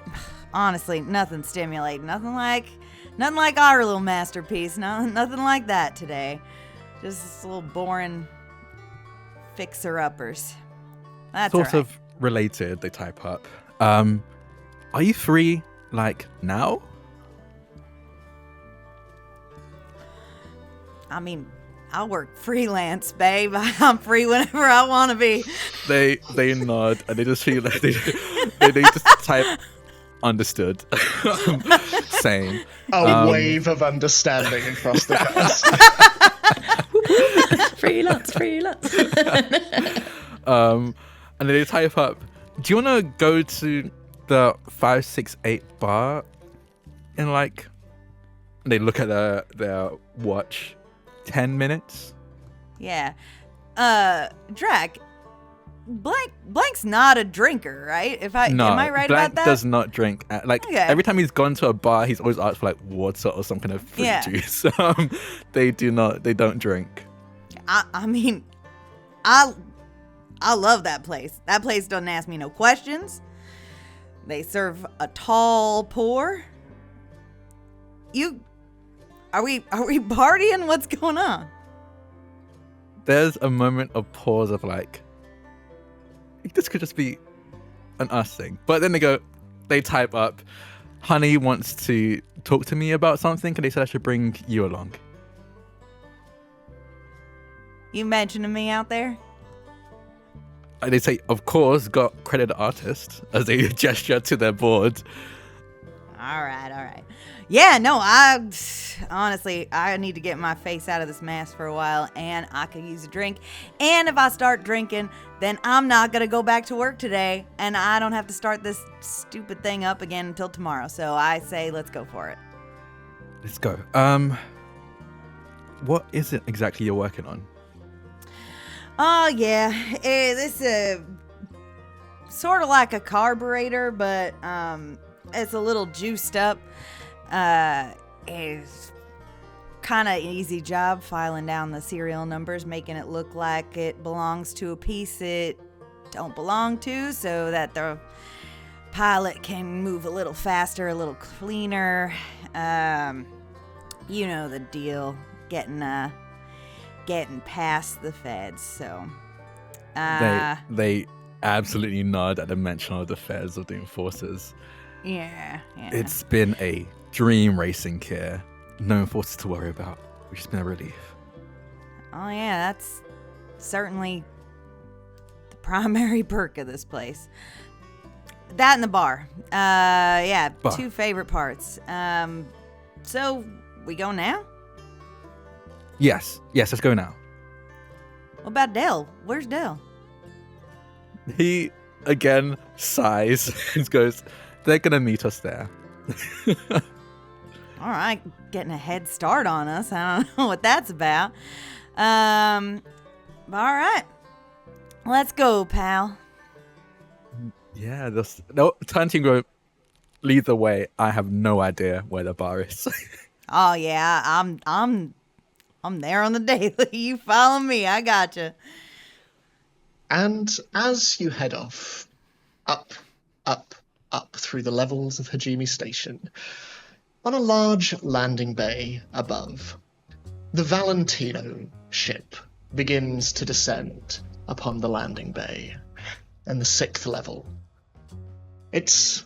honestly, nothing stimulating. Nothing like our little masterpiece. Nothing like that today. Just little boring fixer-uppers. That's Sort all right. of related, they type up. Are you free, like, now? I mean, I work freelance, babe. I'm free whenever I want to be. They nod, and they just feel like they just type understood. Same. A wave of understanding across the desk. freelance. And then they type up, do you want to go to the 568 bar in like, and they look at their watch, 10 minutes? Yeah. Drac, Blank's not a drinker, right? No, am I right Blank about that? does not drink. Okay. Every time he's gone to a bar, he's always asked for like water or some kind of fruit juice. They don't drink. I mean, I love that place. That place doesn't ask me no questions. They serve a tall pour. Are we partying? What's going on? There's a moment of pause of like, this could just be an us thing. But then they type up, Honey wants to talk to me about something, and they said I should bring you along. You mentioning me out there? And they say, of course, got credited artist, as they gesture to their board. All right. Yeah, no, honestly, I need to get my face out of this mask for a while, and I could use a drink. And if I start drinking, then I'm not going to go back to work today, and I don't have to start this stupid thing up again until tomorrow. So I say, let's go for it. Let's go. What is it exactly you're working on? Oh, yeah. This is sort of like a carburetor, but it's a little juiced up. It's kind of easy job filing down the serial numbers, making it look like it belongs to a piece it don't belong to, so that the pilot can move a little faster, a little cleaner. You know the deal. Getting past the feds, so they absolutely nod at the mention of the feds or the enforcers. Yeah. It's been a dream racing here. No enforcers to worry about, which has been a relief. Oh yeah, that's certainly the primary perk of this place. That and the bar. Yeah, Bar. 2 favorite parts. So we go now? Yes, let's go now. What about Dell? Where's Dell? He again sighs and goes, they're gonna meet us there. All right, getting a head start on us. I don't know what that's about. All right, let's go, pal. Yeah, turn team go, lead the way. I have no idea where the bar is. Oh yeah, I'm there on the daily. You follow me, I gotcha. And as you head off, up through the levels of Hajime Station, on a large landing bay above, the Valentino ship begins to descend upon the landing bay and the 6th level. Its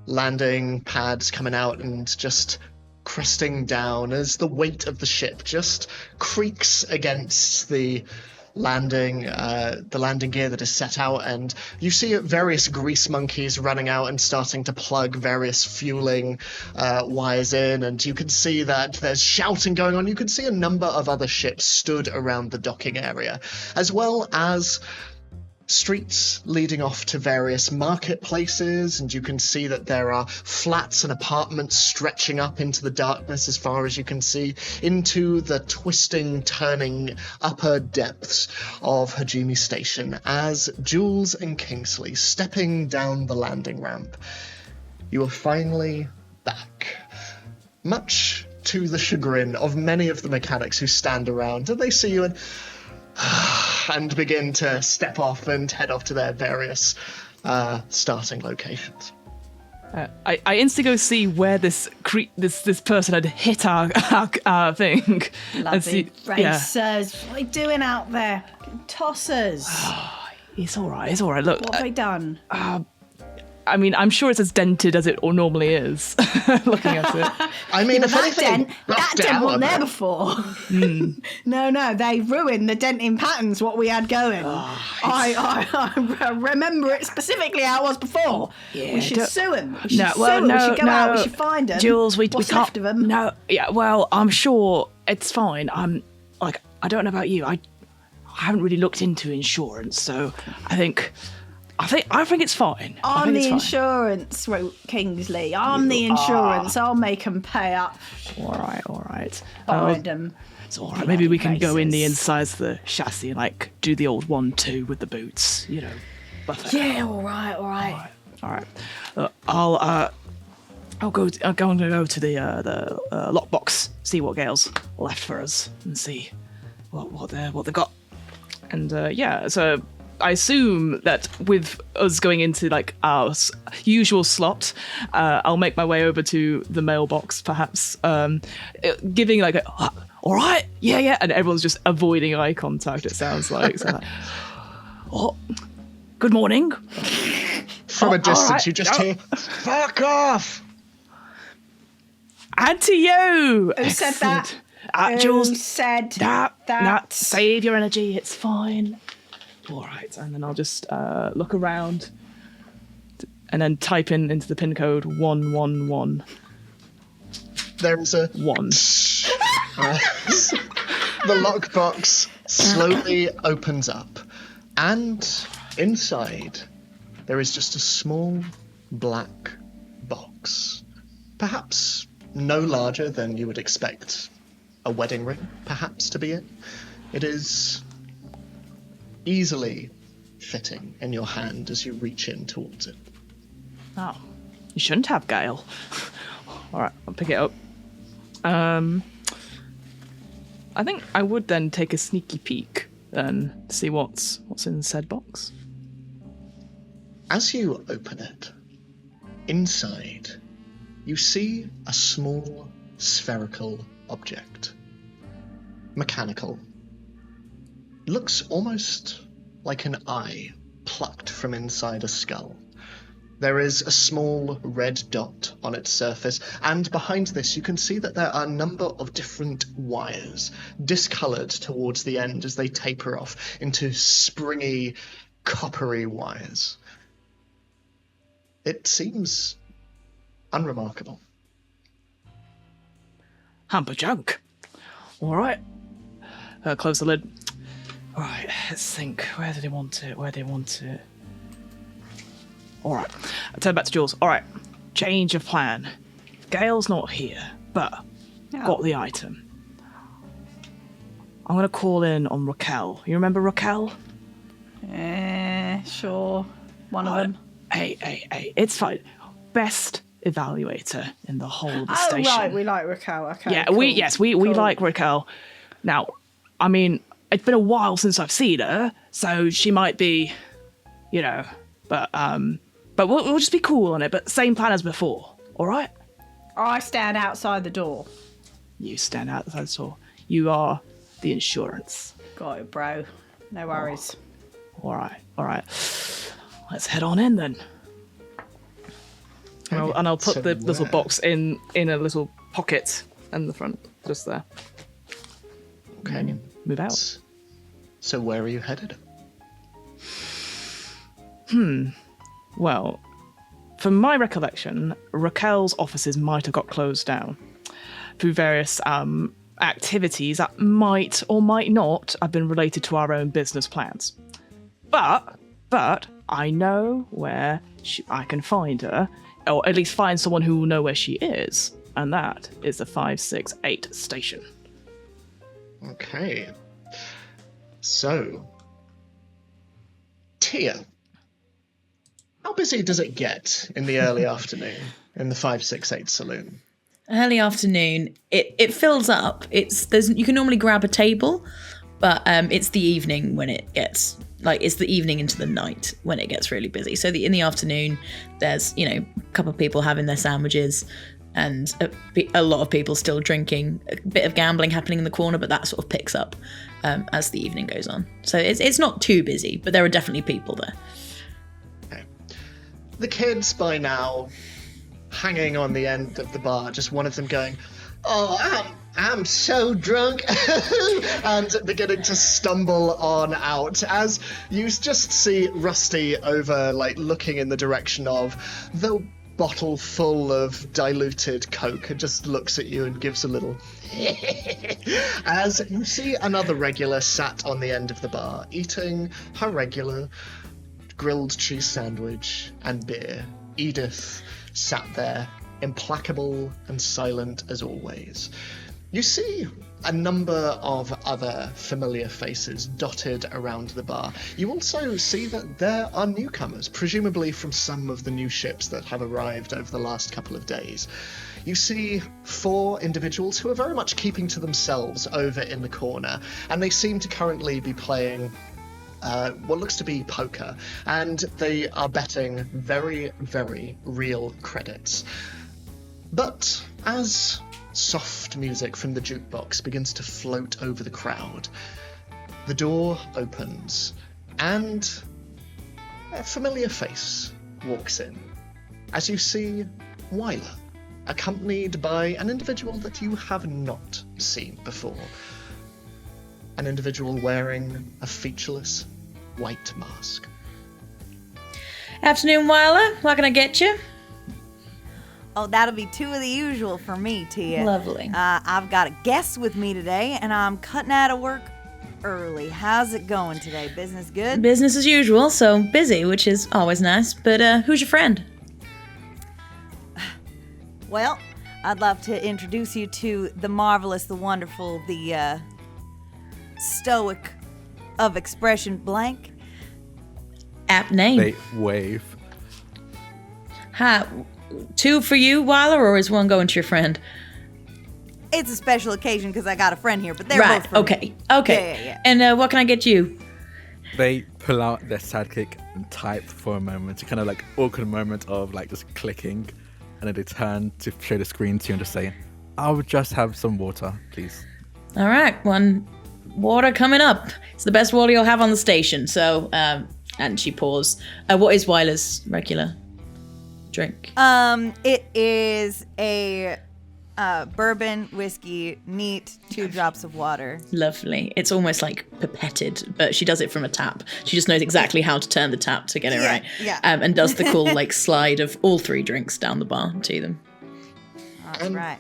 landing pads coming out and just cresting down as the weight of the ship just creaks against the landing gear that is set out, and you see various grease monkeys running out and starting to plug various fueling wires in, and you can see that there's shouting going on. You can see a number of other ships stood around the docking area, as well as streets leading off to various marketplaces, and you can see that there are flats and apartments stretching up into the darkness as far as you can see into the twisting, turning upper depths of Hajime Station as Jules and Kingsley stepping down the landing ramp. You are finally back, much to the chagrin of many of the mechanics who stand around, and they see you and begin to step off and head off to their various starting locations. I instantly go see where this person had hit our thing. And see, Racers, what are they doing out there? Tossers. It's all right. Look, What have they done? I mean, I'm sure it's as dented as it normally is. Looking at it. I mean, if anything, that dent wasn't there before. No, they ruined the denting patterns what we had going. I remember it specifically how it was before. We should sue him. We should out. We should find him. Jules, we What's can't. left of him? No, yeah. Well, I'm sure it's fine. I don't know about you. I haven't really looked into insurance, so I think it's fine. I'm the insurance, Kingsley. I'm the insurance. I'll make them pay up. All right. Borrowed them. It's all right. Maybe we can go in the insides of the chassis and do the old 1-2 with the boots. Yeah. All right. I'm going to go to the lockbox, see what Gail's left for us, and see what they've got. And so I assume that with us going into like our usual slot, I'll make my way over to the mailbox, perhaps giving like a, all right, yeah, and everyone's just avoiding eye contact. It sounds like. So like, oh, good morning. From a distance, right. you just hear, "Fuck off!" And to you. Who said that? Jules Who said Nah, that? save your energy. It's fine. All right, and then I'll just look around and then type into the pin code 111. There's a 1. The lockbox slowly opens up, and inside there is just a small black box, perhaps no larger than you would expect a wedding ring, perhaps, to be in. It is easily fitting in your hand as you reach in towards it. Oh, you shouldn't have, Gale. All right, I'll pick it up. I think I would then take a sneaky peek and see what's in said box. As you open it, inside, you see a small spherical object. Mechanical. Looks almost like an eye plucked from inside a skull. There is a small red dot on its surface, and behind this you can see that there are a number of different wires, discoloured towards the end as they taper off into springy, coppery wires. It seems unremarkable. Hump of junk. All right. Close the lid. All right, let's think. Where do they want it? All right. I turn back to Jules. All right. Change of plan. Gale's not here, but got the item. I'm going to call in on Raquel. You remember Raquel? Sure. One of them. Hey. It's fine. Best evaluator in the whole of the station. Oh, right. We like Raquel. Okay. Yeah, cool. we like Raquel. Now, I mean, it's been a while since I've seen her, so she might be, but we'll just be cool on it. But same plan as before, all right? I stand outside the door. You stand outside the door. You are the insurance. Got it, bro. No worries. All right. Let's head on in then. And I'll put the little box in a little pocket in the front, just there. Okay. Move out. So where are you headed? Well, from my recollection, Raquel's offices might have got closed down through various activities that might or might not have been related to our own business plans. But I know where I can find her, or at least find someone who will know where she is, and that is the 568 station. Okay. So, Tia, how busy does it get in the early afternoon in the 568 saloon? Early afternoon, it fills up. You can normally grab a table, but it's the evening when it gets it's the evening into the night when it gets really busy. So in the afternoon, there's a couple of people having their sandwiches, and a lot of people still drinking. A bit of gambling happening in the corner, but that sort of picks up as the evening goes on. So it's not too busy, but there are definitely people there. Okay. The kids by now hanging on the end of the bar, just one of them going, "Oh, I'm so drunk," and beginning to stumble on out as you just see Rusty over, looking in the direction of the bottle full of diluted Coke, and just looks at you and gives a little as you see another regular sat on the end of the bar, eating her regular grilled cheese sandwich and beer. Edith sat there, implacable and silent as always. You see a number of other familiar faces dotted around the bar. You also see that there are newcomers, presumably from some of the new ships that have arrived over the last couple of days. You see 4 individuals who are very much keeping to themselves over in the corner, and they seem to currently be playing what looks to be poker, and they are betting very, very real credits. But as soft music from the jukebox begins to float over the crowd, the door opens, and a familiar face walks in, as you see Wyla, accompanied by an individual that you have not seen before. An individual wearing a featureless white mask. Afternoon, Wyla. What can I get you? Oh, that'll be 2 of the usual for me, Tia. Lovely. I've got a guest with me today, and I'm cutting out of work early. How's it going today? Business good? Business as usual, so busy, which is always nice. But who's your friend? Well, I'd love to introduce you to the marvelous, the wonderful, the stoic of expression blank. Apt name. They wave. Hi. 2 for you, Wyla, or is 1 going to your friend? It's a special occasion because I got a friend here, but they're Right, both for me. okay. Yeah. And what can I get you? They pull out their sidekick and type for a moment. A kind of like awkward moment of like just clicking. And then they turn to show the screen to you and just say, I would just have some water, please. All right, 1 water coming up. It's the best water you'll have on the station. So, and she paused. What is Wyla's regular drink? It is a bourbon, whiskey, neat, 2 drops of water. Lovely. It's almost like pipetted, but she does it from a tap. She just knows exactly how to turn the tap to get it right. Yeah. And does the cool like slide of all 3 drinks down the bar to them. That's right.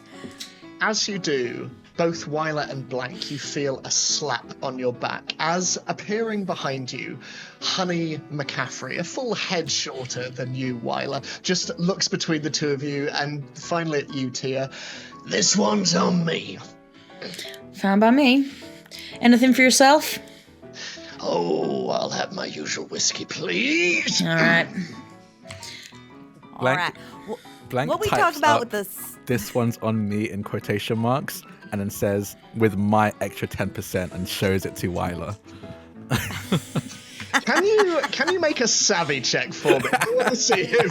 As you do, both Wyla and Blank, you feel a slap on your back as, appearing behind you, Honey McCaffrey, a full head shorter than you, Wyla, just looks between the 2 of you and finally at you, Tia. This one's on me. Fine by me. Anything for yourself? Oh, I'll have my usual whiskey, please. All right. All right. Blank What we types talk about up, with this? This one's on me in quotation marks, and then says, with my extra 10%, and shows it to Wyla. Can you make a savvy check for me? I want to see him.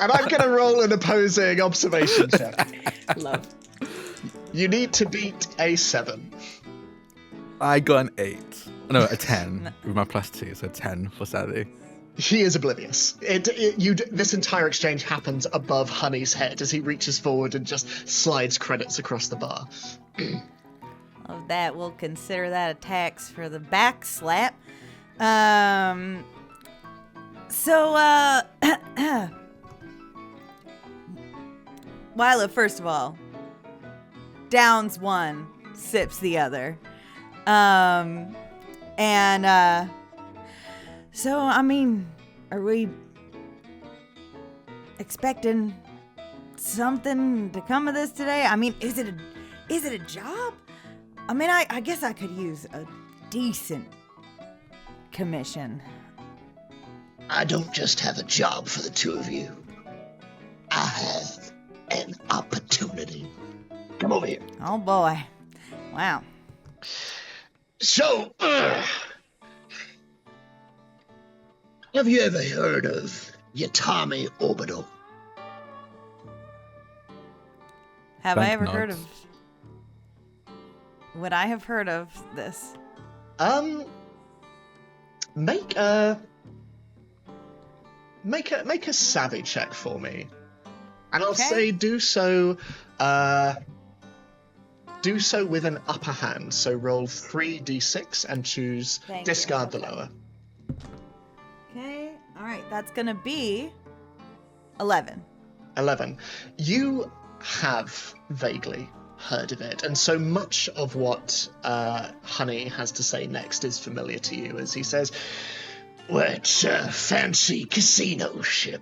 And I'm going to roll an opposing observation check. Love. You need to beat a 7. I got an 8. No, a 10 with my +2, so 10 for savvy. He is oblivious. This entire exchange happens above Honey's head as he reaches forward and just slides credits across the bar. Of that, we'll consider that a tax for the back slap. Wyla, first of all, downs 1, sips the other. So, I mean, are we expecting something to come of this today? I mean, is it a job? I mean, I guess I could use a decent commission. I don't just have a job for the 2 of you. I have an opportunity. Come over here. Oh boy. Wow. So, have you ever heard of Yatami Orbital? Have I Bank ever heard notes. of... Would I have heard of this? Make a savvy check for me, and I'll Okay. say do so with an upper hand. So roll 3d6 and choose Thank you. discard the lower. Okay. All right. That's going to be 11. 11. You have vaguely heard of it, and so much of what Honey has to say next is familiar to you, as he says, Well, it's a fancy casino ship.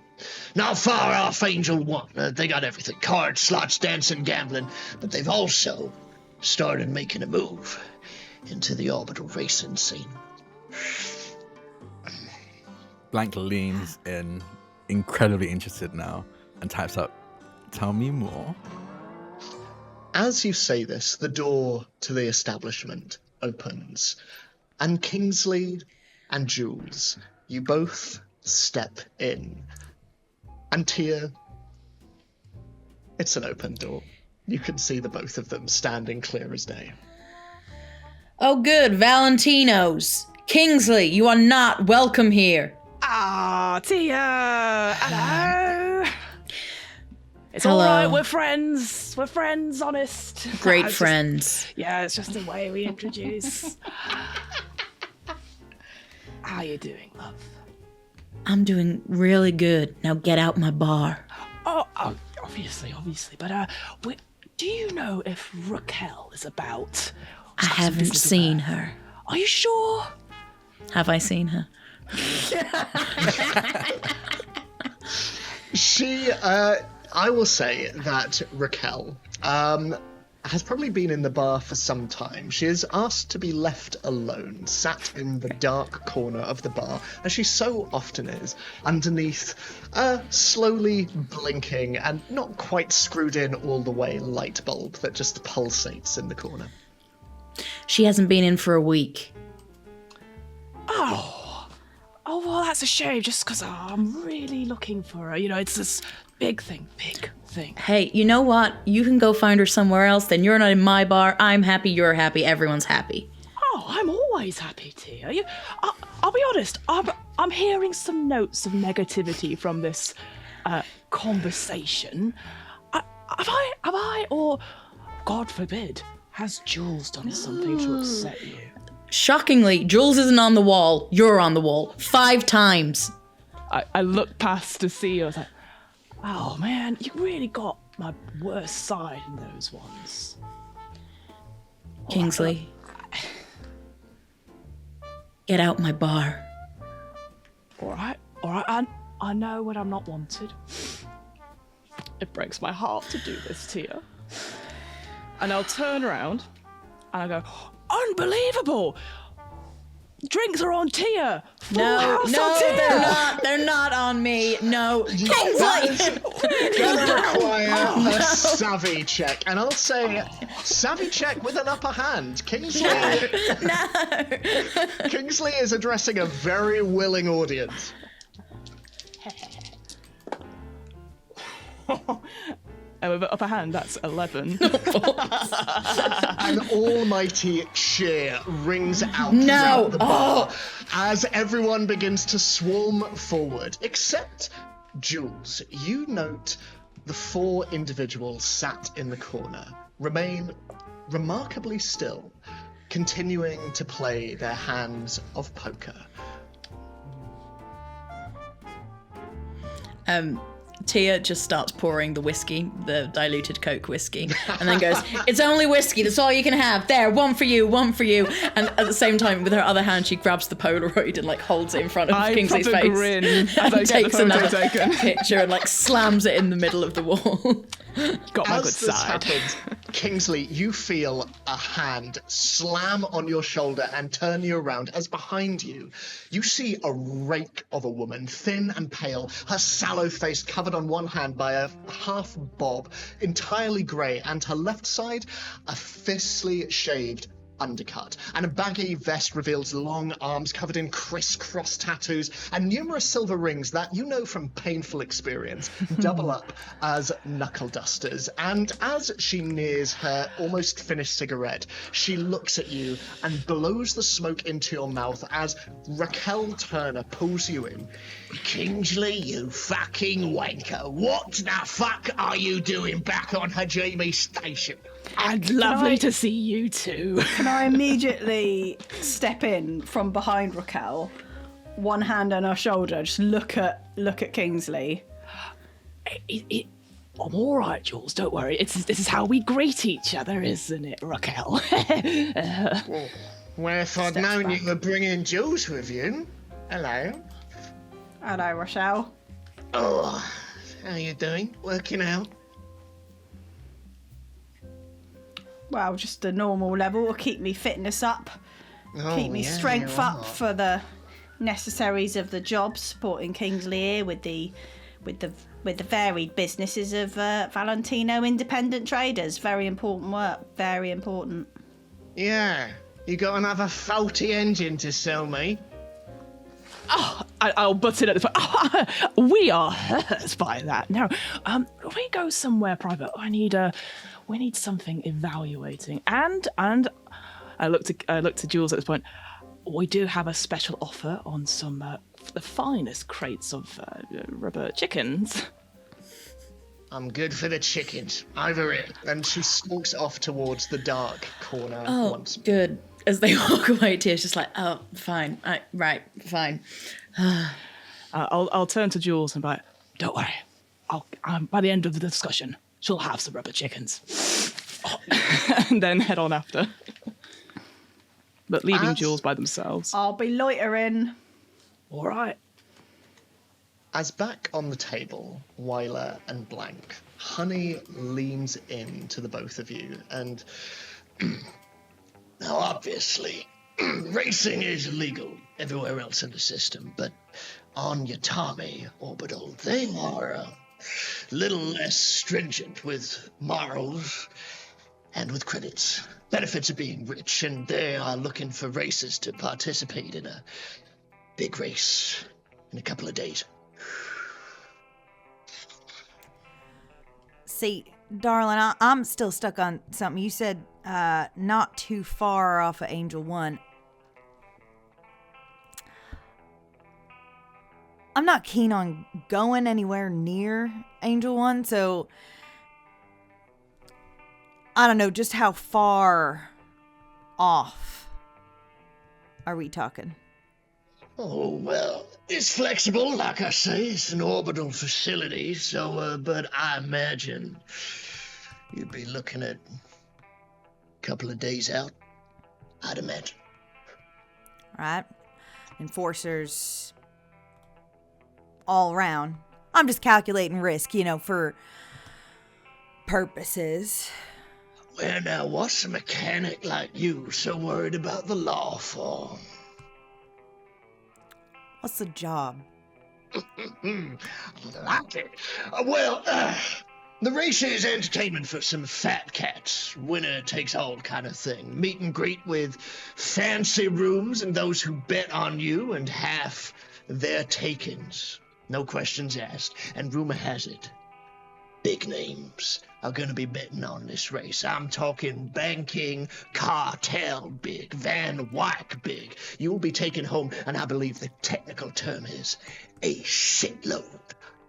Not far off Angel One. They got everything. Cards, slots, dancing, gambling. But they've also started making a move into the orbital racing scene. Blank leans in, incredibly interested now, and types up, tell me more. As you say this, the door to the establishment opens, And Kingsley and Jules, you both step in. And Tia, it's an open door. You can see the both of them standing clear as day. Oh, good. Valentinos. Kingsley, you are not welcome here. Ah, Tia! Hello! It's Hello. all right, we're friends. We're friends, honest. Great It's friends. It's just the way we introduce. How you doing, love? I'm doing really good. Now get out my bar. Oh, obviously. But do you know if Raquel is about? I haven't seen her. Are you sure? Have I seen her? She, I will say that Raquel, has probably been in the bar for some time. She is asked to be left alone, sat in the dark corner of the bar, as she so often is, underneath a slowly blinking and not quite screwed in all the way light bulb that just pulsates in the corner. She hasn't been in for a week. Oh, well, that's a shame, just because I'm really looking for her. You know, it's this big thing. Hey, you know what? You can go find her somewhere else. Then you're not in my bar. I'm happy. You're happy. Everyone's happy. Oh, I'm always happy, Tia. I'll be honest. I'm hearing some notes of negativity from this conversation. Have I, or God forbid, has Jules done something to upset you? Shockingly, Jules isn't on the wall. You're on the wall. 5 times. I looked past to see you. I was like, oh man, you really got my worst side in those ones. Kingsley. Get out my bar. All right. I know when I'm not wanted. It breaks my heart to do this to you. And I'll turn around and I'll go, unbelievable! Drinks are on Tia. No, they're not. They're not on me. No, Kingsley. Gonna require a savvy check, and I'll say savvy check with an upper hand. Kingsley. No. Kingsley is addressing a very willing audience. And with an upper hand, that's 11. An almighty cheer rings out No. throughout the bar as everyone begins to swarm forward, except Jules. You note the 4 individuals sat in the corner remain remarkably still, continuing to play their hands of poker. Tia just starts pouring the whiskey, the diluted Coke whiskey, and then goes, "It's only whiskey, that's all you can have. There, one for you. And at the same time, with her other hand, she grabs the Polaroid and holds it in front of Kingsley's face. Grin as I and get takes the photo another taken. picture and slams it in the middle of the wall. Got my As good this side. happens, Kingsley, you feel a hand slam on your shoulder and turn you around as behind you, you see a rake of a woman, thin and pale, her sallow face covered on one hand by a half bob, entirely grey, and her left side, a fiercely shaved undercut, and a baggy vest reveals long arms covered in crisscross tattoos and numerous silver rings that, you know from painful experience, double up as knuckle dusters. And as she nears her almost finished cigarette, she looks at you and blows the smoke into your mouth as Raquel Turner pulls you in. Kingsley, you fucking wanker. What the fuck are you doing back on Hajime Station? And lovely to see you too. Can I immediately step in from behind Raquel, one hand on her shoulder, just look at Kingsley? I'm all right, Jules. Don't worry. This is how we greet each other, isn't it, Raquel? Well, if I'd known you were bringing Jules with you. Hello. Hello, Rochelle. Oh, how you doing? Working out? Well, just a normal level will keep me fitness up, keep me yeah, strength you up are. for the necessaries of the job, supporting Kingsley here with the varied businesses of Valentino independent traders. Very important work. Very important. Yeah, You got another faulty engine to sell me? I'll butt in at the point. We are hurt by that. No, we go somewhere private. We need something evaluating. And I look to Jules at this point. We do have a special offer on some the finest crates of rubber chickens. I'm good for the chickens. Over it. And she stalks off towards the dark corner. Oh, once. good. As they walk away, Tia's just like, oh, fine. Right, fine. I'll turn to Jules and be like, don't worry. By the end of the discussion, she'll have some rubber chickens. And then head on after. But leaving Jules by themselves. I'll be loitering. All right. As back on the table, Wyla and Blank, Honey leans in to the both of you and... Now, obviously, racing is illegal everywhere else in the system, but on Yatami Orbital, they are a little less stringent with morals and with credits. Benefits of being rich, and they are looking for racers to participate in a big race in a couple of days. See, darling, I'm still stuck on something. You said not too far off of Angel 1. I'm not keen on going anywhere near Angel 1, so I don't know just how far off are we talking? Oh, well, it's flexible, like I say. It's an orbital facility, so, but I imagine you'd be looking at a couple of days out, I'd imagine. Right? Enforcers all around. I'm just calculating risk, for purposes. Well, now, what's a mechanic like you so worried about the law for? What's the job? Like it. Well, the race is entertainment for some fat cats. Winner takes all kind of thing. Meet and greet with fancy rooms and those who bet on you, and half their takings. No questions asked. And rumor has it, big names are going to be betting on this race. I'm talking banking, cartel big, Van Wyck big. You'll be taking home, and I believe the technical term is, a shitload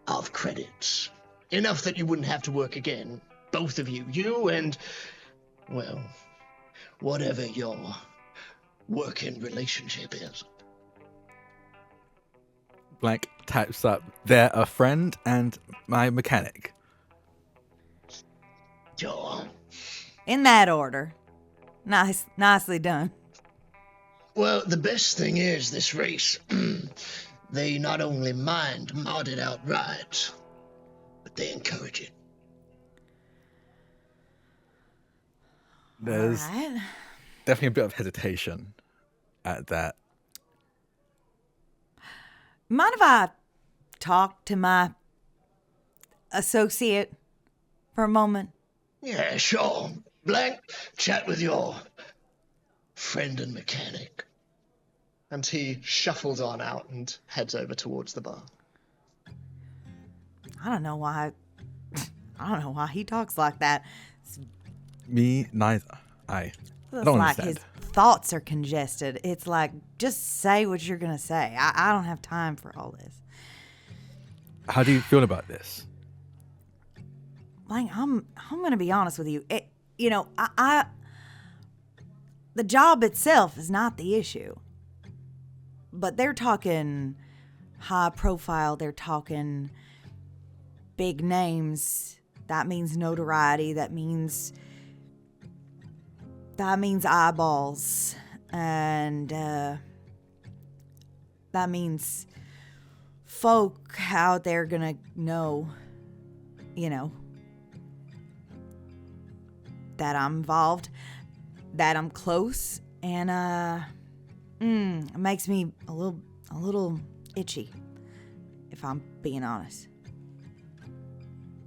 of credits. Enough that you wouldn't have to work again. Both of you. You and, well, whatever your working relationship is. Blank types up, they're a friend and my mechanic. Sure. In that order. Nicely done. Well, the best thing is this race. They not only mod it outright, but they encourage it. There's Alright. definitely a bit of hesitation at that. Mind if I talk to my associate for a moment? Yeah, sure. Blank, chat with your friend and mechanic. And he shuffles on out and heads over towards the bar. I don't know why he talks like that. Me neither. I It's don't like understand. his thoughts are congested. It's like, just say what you're gonna say. I don't have time for all this. How do you feel about this? Like, I'm gonna be honest with you. I the job itself is not the issue. But they're talking high profile, they're talking big names. That means notoriety, that means eyeballs, and that means folk out there gonna know, that I'm involved, that I'm close, and it makes me a little itchy, if I'm being honest.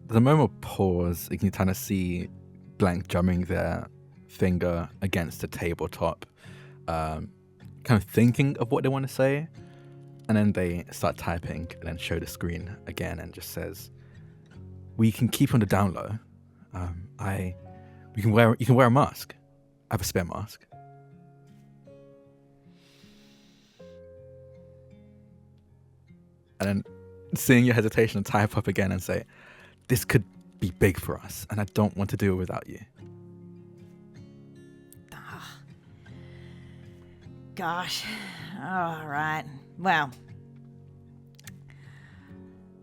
There's a moment of pause. You can kind of see Blank drumming their finger against the tabletop, kind of thinking of what they want to say, and then they start typing and then show the screen again and just says, "We can keep on the down low. You can wear a mask. I have a spare mask." And then seeing your hesitation, type up again and say, "This could be big for us, and I don't want to do it without you." Gosh. All right. Well,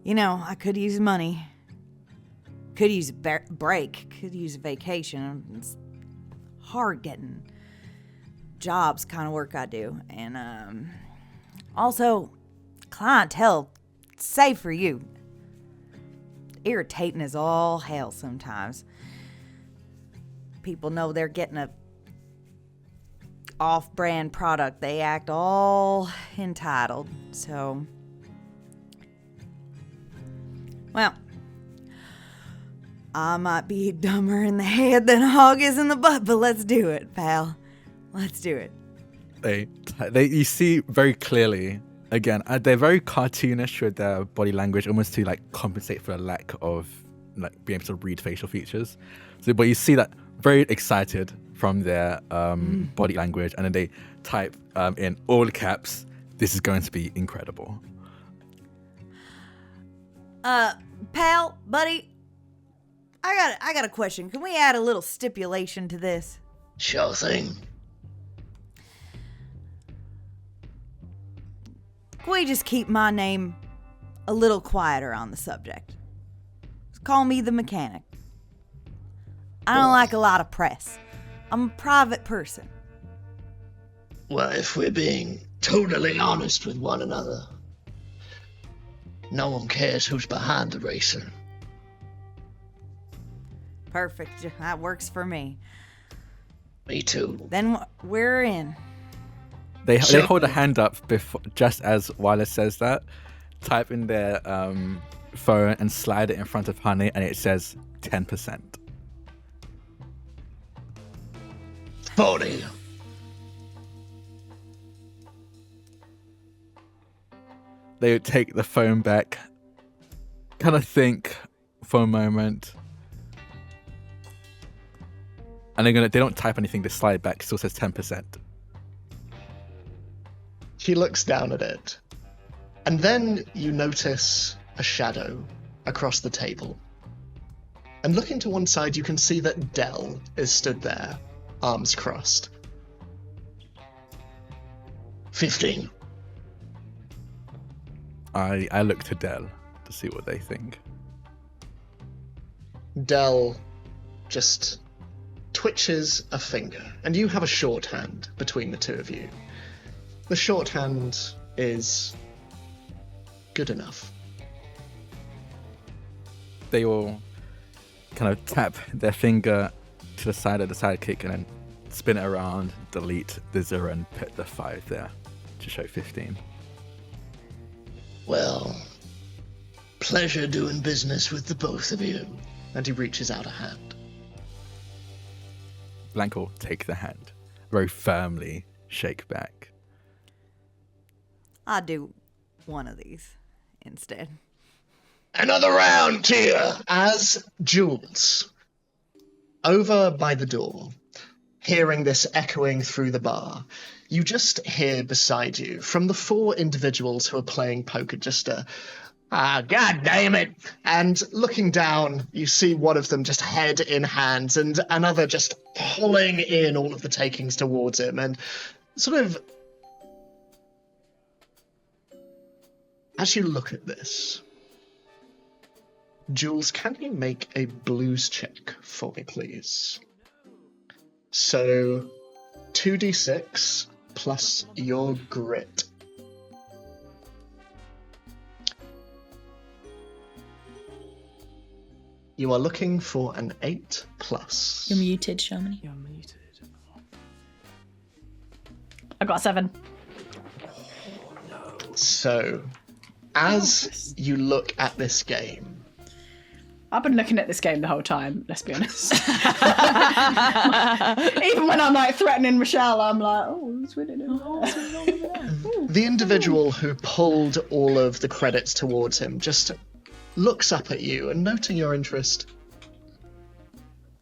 I could use money. Could use a break. Could use a vacation. It's hard getting jobs, kind of work I do. And also, clientele, safe for you. Irritating as all hell sometimes. People know they're getting a off-brand product. They act all entitled. So, well, I might be dumber in the head than a hog is in the butt, but let's do it, pal. Let's do it. You see very clearly, again, they're very cartoonish with their body language, almost to like compensate for the lack of like being able to read facial features. So, but you see that very excited from their body language, and then they type in all caps, "This is going to be incredible." Pal, buddy, I got a question. Can we add a little stipulation to this? Sure thing. Can we just keep my name a little quieter on the subject? Just call me the mechanic. I don't like a lot of press. I'm a private person. Well, if we're being totally honest with one another, no one cares who's behind the racer. Perfect. That works for me. Me too. Then we're in. They hold a hand up before, just as Wyla says that, type in their phone and slide it in front of Honey, and it says 10%. 40. They take the phone back, kind of think for a moment, and they don't type anything. They slide back. Still says 10%. She looks down at it, and then you notice a shadow across the table. And looking to one side, you can see that Dell is stood there, arms crossed. 15. I look to Dell to see what they think. Dell just twitches a finger, and you have a shorthand between the two of you. The shorthand is good enough. They all kind of tap their finger to the side of the sidekick and then spin it around, delete the 0 and put the 5 there to show 15. Well, pleasure doing business with the both of you. And he reaches out a hand. Blanco take the hand, very firmly shake back. I'll do one of these instead. Another round, Tia! As Jules, over by the door, hearing this echoing through the bar, you just hear beside you, from the 4 individuals who are playing poker, just God damn it! And looking down, you see one of them just head in hands, and another just pulling in all of the takings towards him, and sort of... As you look at this, Jules, can you make a blues check for me, please? So, 2d6 plus your grit. You are looking for an 8 plus. You're muted, Shamini. You're muted. I got a 7. So, as you look at this game, I've been looking at this game the whole time, let's be honest. Even when I'm like threatening Rochelle, I'm like, oh, who's winning? The individual who pulled all of the credits towards him just looks up at you and, noting your interest,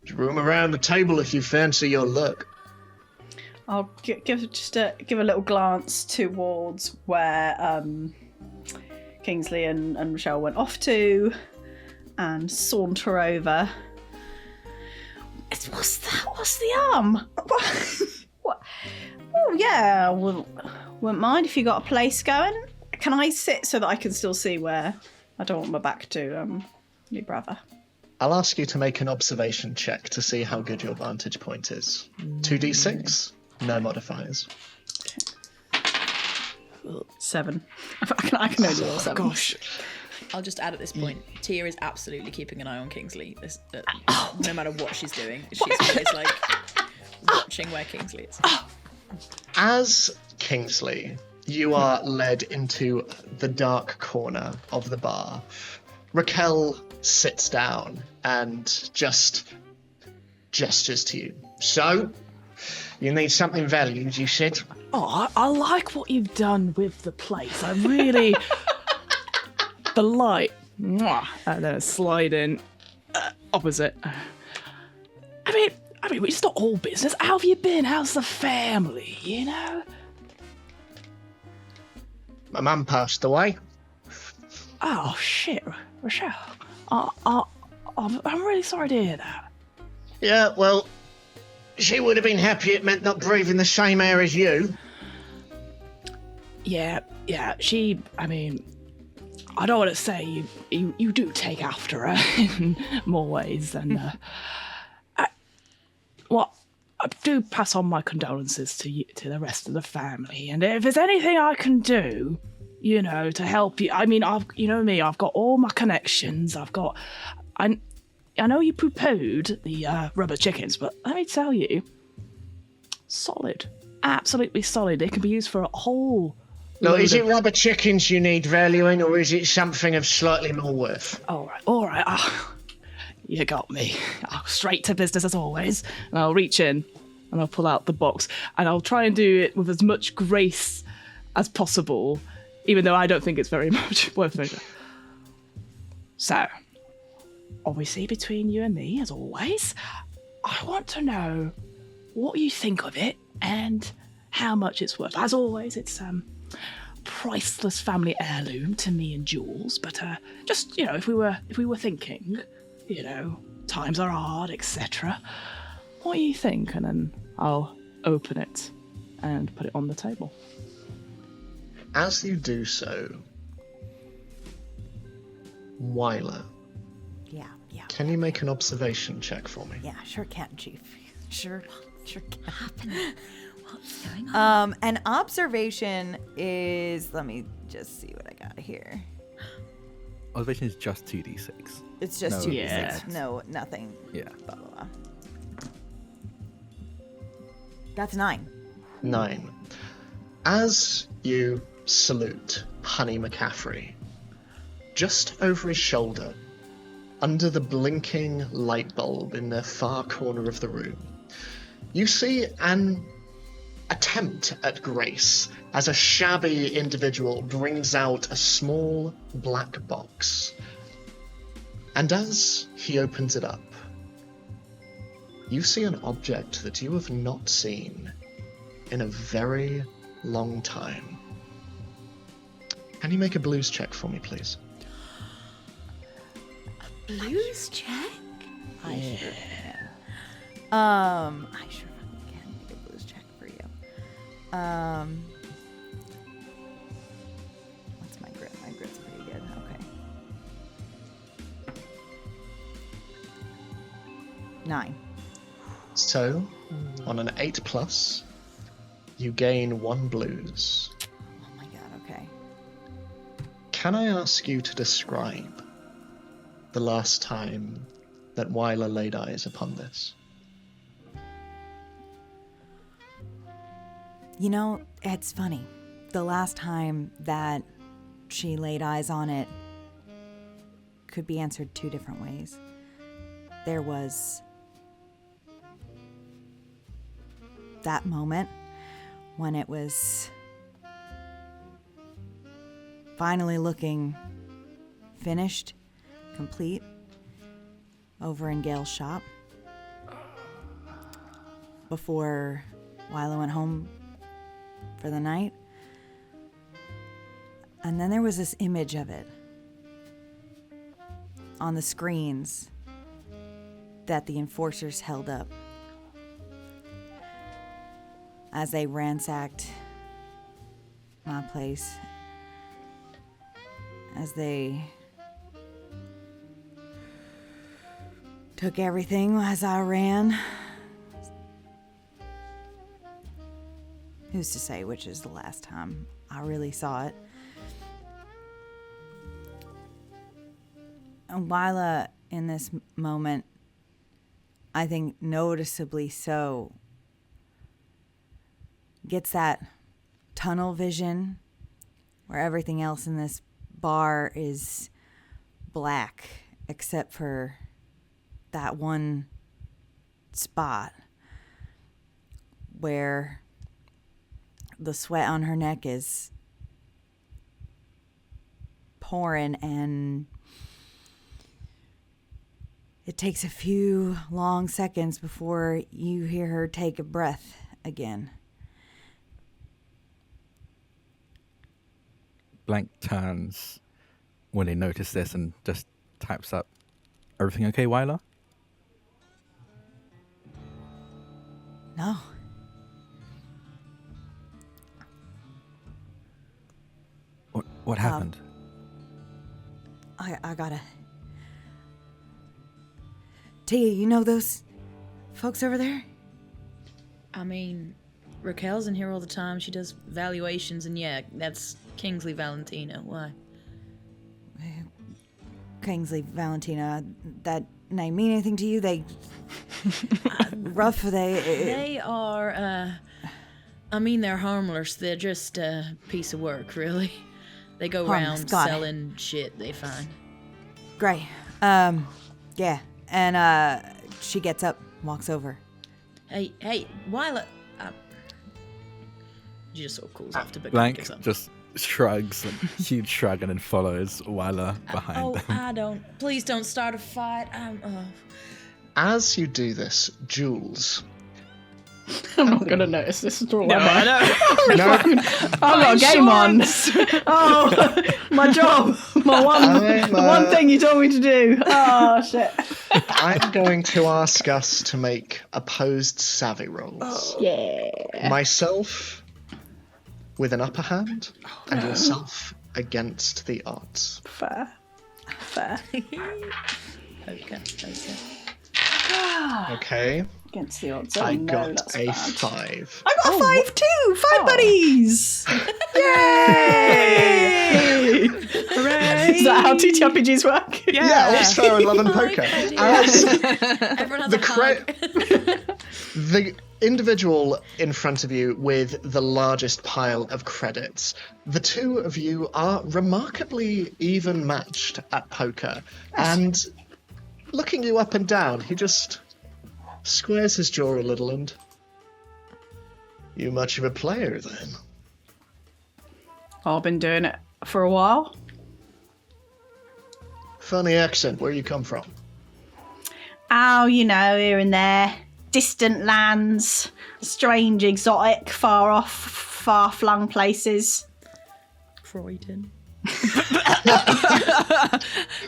"There's room around the table if you fancy your luck." I'll give a little glance towards where Kingsley and Rochelle went off to, and saunter over. What's that? What's the arm? What? Oh yeah, wouldn't mind if you got a place going. Can I sit so that I can still see where? I don't want my back to my brother. I'll ask you to make an observation check to see how good your vantage point is. 2d6, no modifiers. 7. I can only roll 7. Gosh. I'll just add at this point, Tia is absolutely keeping an eye on Kingsley. No matter what she's doing, she's always like watching where Kingsley is. As Kingsley, you are led into the dark corner of the bar. Raquel sits down and just gestures to you. "So, you need something valued, you said?" Oh, I like what you've done with the place. I really... the light. Mwah, and then a slide in. Opposite. I mean, it's not all business. How have you been? How's the family, you know? My mum passed away. Oh, shit, Rochelle. I'm really sorry to hear that. Yeah, well, she would have been happy it meant not breathing the same air as you. Yeah, she, I mean, I don't want to say you do take after her in more ways than... I do pass on my condolences to you, to the rest of the family, and if there's anything I can do, you know, to help you, I mean, you know me, I've got all my connections, I know you poo-pooed the rubber chickens, but let me tell you, solid, absolutely solid. They can be used for a whole... No, is it rubber chickens you need valuing, or is it something of slightly more worth? All right. You got me. I'll straight to business as always. And I'll reach in and I'll pull out the box and I'll try and do it with as much grace as possible, even though I don't think it's very much worth it. So, obviously between you and me, as always, I want to know what you think of it and how much it's worth. As always, it's priceless family heirloom to me and Jules, but just, you know, if we were thinking, you know, times are hard, etc. What do you think? And then I'll open it and put it on the table. As you do so, Wyla, Yeah. can you make an observation check for me? Yeah, sure can, Chief. Sure can. What's going on? An observation is, let me just see what I got here. Observation is just 2d6. It's just No. 2d6. Yeah. No, nothing. Yeah. Blah, blah, blah. That's 9. 9. As you salute Honey McCaffrey, just over his shoulder, under the blinking light bulb in the far corner of the room, you see an attempt at grace as a shabby individual brings out a small black box. And as he opens it up, you see an object that you have not seen in a very long time. Can you make a blues check for me, please? Blues check? I sure can. I sure can make a blues check for you. What's my grit? My grit's pretty good. Okay. 9. So, on an 8+, you gain 1 blues. Oh my god, okay. Can I ask you to describe the last time that Wyla laid eyes upon this? You know, it's funny. The last time that she laid eyes on it could be answered two different ways. There was that moment when it was finally looking finished, complete, over in Gail's shop before Wyla went home for the night. And then there was this image of it on the screens that the enforcers held up as they ransacked my place, as they took everything as I ran. Who's to say which is the last time I really saw it? And Wyla, in this moment, I think noticeably so, gets that tunnel vision where everything else in this bar is black except for that one spot where the sweat on her neck is pouring, and it takes a few long seconds before you hear her take a breath again. Blank turns when they notice this and just types up, "Everything okay, Wyla?" No. What happened? I gotta... Tia, you know those folks over there? I mean, Raquel's in here all the time. She does valuations, and yeah, that's Kingsley Valentino. Why? Kingsley Valentino, that name mean anything to you? They... rough, They are, I mean, they're harmless. They're just a piece of work, really. They go Harmless, around got it. selling shit they find. Great. Yeah. And, she gets up, walks over. Hey, Wyla. She just sort of calls after, but Blank gets up. just shrugs, a huge shrug, and then follows Wyla behind them. Please don't start a fight. As you do this, Jules, I'm not going to notice this at all. No, I know. no, I've got a game on. Oh, my job. My one thing you told me to do. Oh, shit. I'm going to ask us to make opposed savvy rolls. Yeah. Myself with an upper hand, and yourself against the odds. Fair. Okay. Okay, Against the odds. I Oh, no, got that's a bad. 5. I got a 5 too. 5 buddies. Yay! Hooray! Is that how TTRPGs work? Yeah, also in Love and Poker. Everyone has The a hug. The individual in front of you with the largest pile of credits, the two of you are remarkably even matched at poker. And looking you up and down, he just squares his jaw a little and... You much of a player, then? I've been doing it for a while. Funny accent, where you come from? Oh, you know, here and there. Distant lands, strange, exotic, far off, far-flung places. Croydon.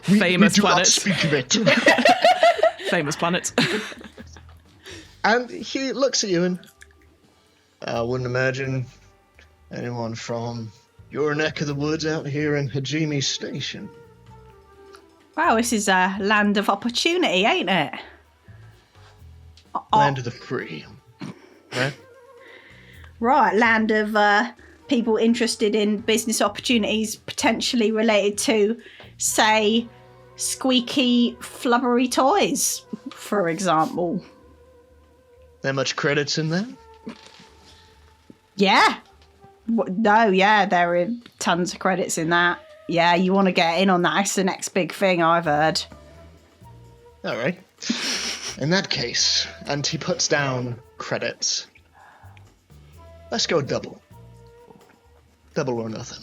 Famous we do not planets. speak of it. Famous planets. And he looks at you and... I wouldn't imagine anyone from your neck of the woods out here in Hajime Station. Wow, this is a land of opportunity, ain't it? Land of the free. Right? Right, land of people interested in business opportunities potentially related to, say, squeaky, flubbery toys, for example. There much credits in there? Yeah. No, yeah, there are tons of credits in that. Yeah, you want to get in on that. It's the next big thing I've heard. All right. In that case, and he puts down credits. Let's go double. Double or nothing.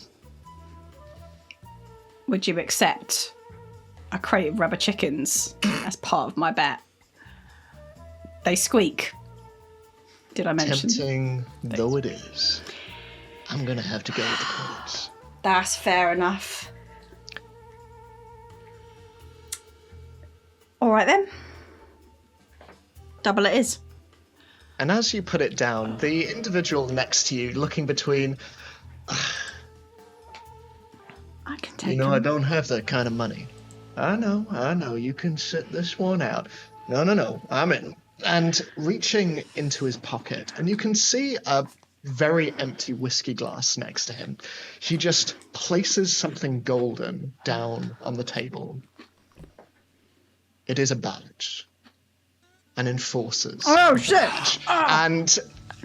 Would you accept a crate of rubber chickens as part of my bet? They squeak. Did I mention? Tempting though it is, I'm gonna have to go with the credits. That's fair enough. All right then. Double it is. And as you put it down, the individual next to you, looking between, I can take you know, them. I don't have that kind of money. I know, you can sit this one out. No, I'm in. And reaching into his pocket, and you can see a very empty whiskey glass next to him. He just places something golden down on the table. It is a badge. An enforcer's. Oh, shit! And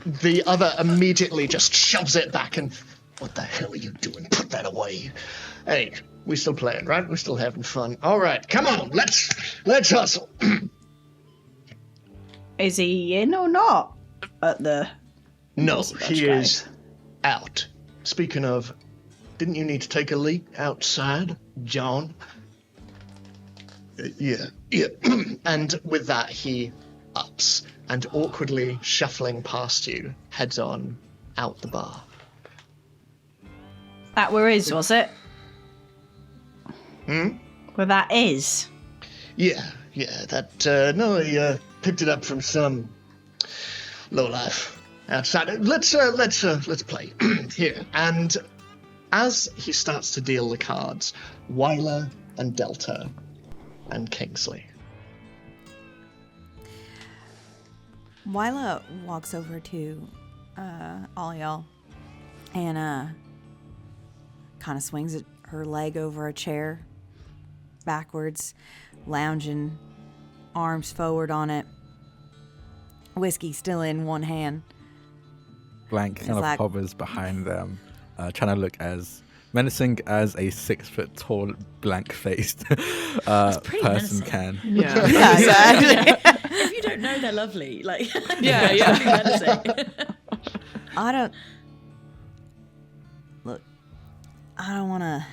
the other immediately just shoves it back and, what the hell are you doing? Put that away. Hey, we still playing, right? We're still having fun. All right, come on, let's hustle. Is he in or not? At the... No, Enforcer badge he guy. is out. Speaking of, didn't you need to take a leak outside, John? Yeah. And with that, he ups and awkwardly shuffling past you, heads on out the bar. That where is, was it? Hmm? Where that is? Yeah, that, no, he, picked it up from some lowlife outside. Let's play. Here. And as he starts to deal the cards, Wyla and Delta and Kingsley. Wyla walks over to all y'all and kind of swings her leg over a chair backwards, lounging, arms forward on it, whiskey still in one hand. Blank kind of like- hovers behind them, trying to look as menacing as a 6 foot tall, blank-faced pretty person menacing. can. Yeah. Yeah, exactly. If you don't know, they're lovely. Like, Yeah. really menacing. I don't want to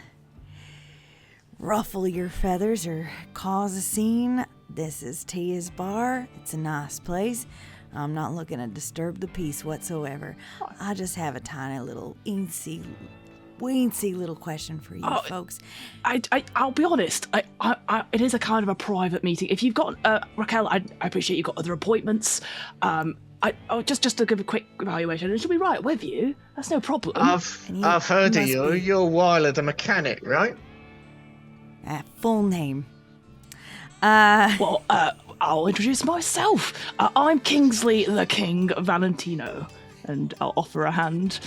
ruffle your feathers or cause a scene. This is Tia's bar. It's a nice place. I'm not looking to disturb the peace whatsoever. I just have a tiny little weensy little question for you folks. I'll be honest. It is a kind of a private meeting. If you've got Raquel, I appreciate you've got other appointments. Just to give a quick evaluation, and she'll be right with you. That's no problem. I've heard of must you. be- You're Wyla the mechanic, right? Full name. Well, I'll introduce myself. I'm Kingsley the King Valentino, and I'll offer a hand.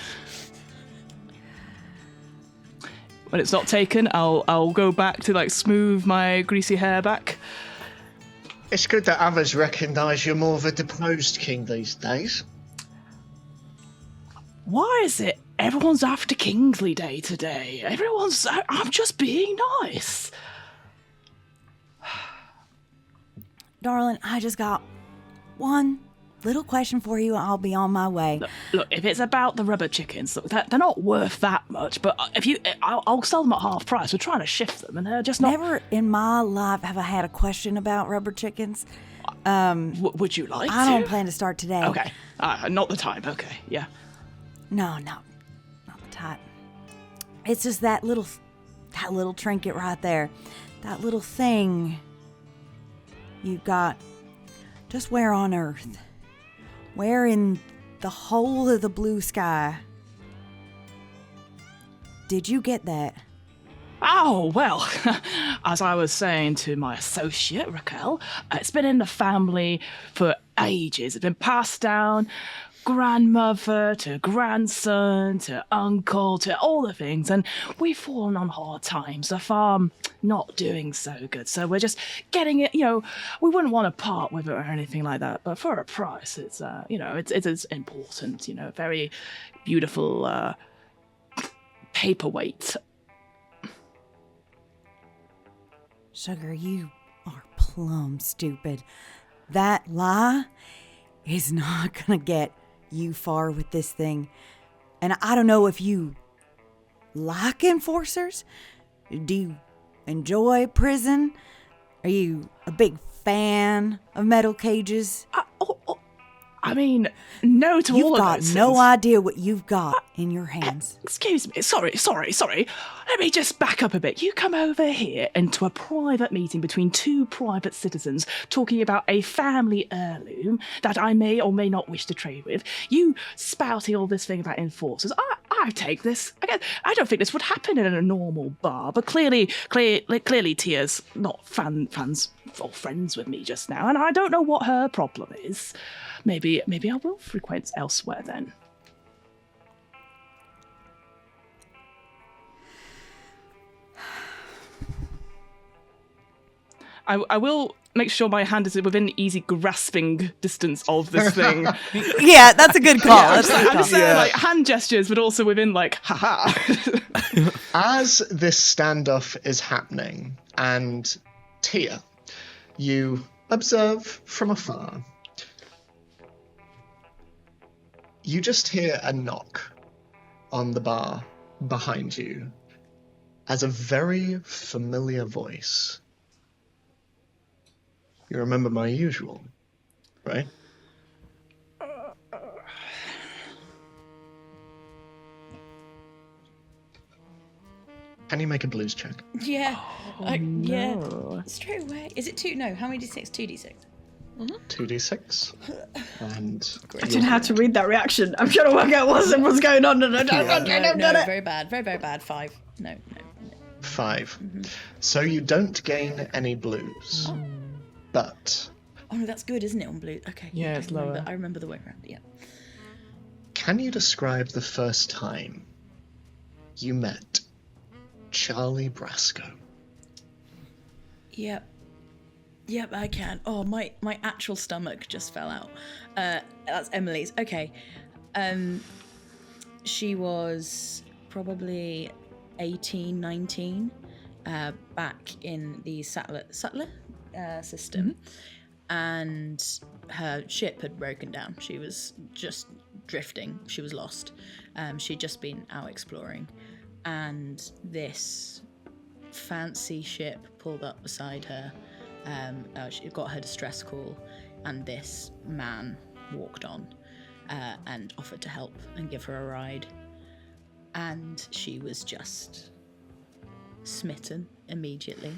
When it's not taken, I'll go back to like smooth my greasy hair back. It's good that others recognise you're more of a deposed king these days. Why is it everyone's after Kingsley Day today? I'm just being nice. Darling, I just got one little question for you and I'll be on my way. Look, if it's about the rubber chickens, look, they're not worth that much. But I'll sell them at half price. We're trying to shift them, and they're just not. Never in my life have I had a question about rubber chickens. Would you like I to? don't plan to start today. Okay, not the time. Okay, yeah. No, not the type. It's just that little trinket right there. That little thing you got. Just where on earth? Where in the whole of the blue sky did you get that? Oh, well, as I was saying to my associate, Raquel, it's been in the family for ages. It's been passed down, grandmother to grandson to uncle to all the things, and we've fallen on hard times. The farm not doing so good, so we're just getting it. We wouldn't want to part with it or anything like that, but for a price, it's it's important. Very beautiful paperweight. Sugar, you are plumb stupid. That lie is not gonna get you far with this thing. And I don't know if you like enforcers. Do you enjoy prison? Are you a big fan of metal cages? I mean, no to You've all of got those no things. idea what you've got in your hands. Excuse me. Sorry. Let me just back up a bit. You come over here into a private meeting between two private citizens talking about a family heirloom that I may or may not wish to trade with. You spouting all this thing about enforcers. I take this. Again, I don't think this would happen in a normal bar, but clearly Tia's not fans or friends with me just now, and I don't know what her problem is. Maybe I will frequent elsewhere then. I will make sure my hand is within easy grasping distance of this thing. Yeah, that's a good call. I'm just saying, like, hand gestures, but also within, like, haha. As this standoff is happening, and Tia, you observe from afar, you just hear a knock on the bar behind you as a very familiar voice. You remember my usual, right? Can you make a blues check? Yeah. no. Yeah. Straight away. Is it 2? No. How many d6? 2d6. 2d6. And I didn't have to read that reaction. I'm trying to work out what's going on. No, very bad. Very, very bad. 5. No. 5. So you don't gain any blues. But Oh no, that's good, isn't it, on blue? Okay. Yeah, it's lower. I remember the way around. Yeah. can you describe the first time you met Charlie Brasco? Yep, I can. Oh, my actual stomach just fell out. That's Emily's. Okay. She was probably 18, 19, back in the Sattler system. And her ship had broken down. She was just drifting. She was lost. She'd just been out exploring. And this fancy ship pulled up beside her. She got her distress call, and this man walked on and offered to help and give her a ride. And she was just smitten immediately.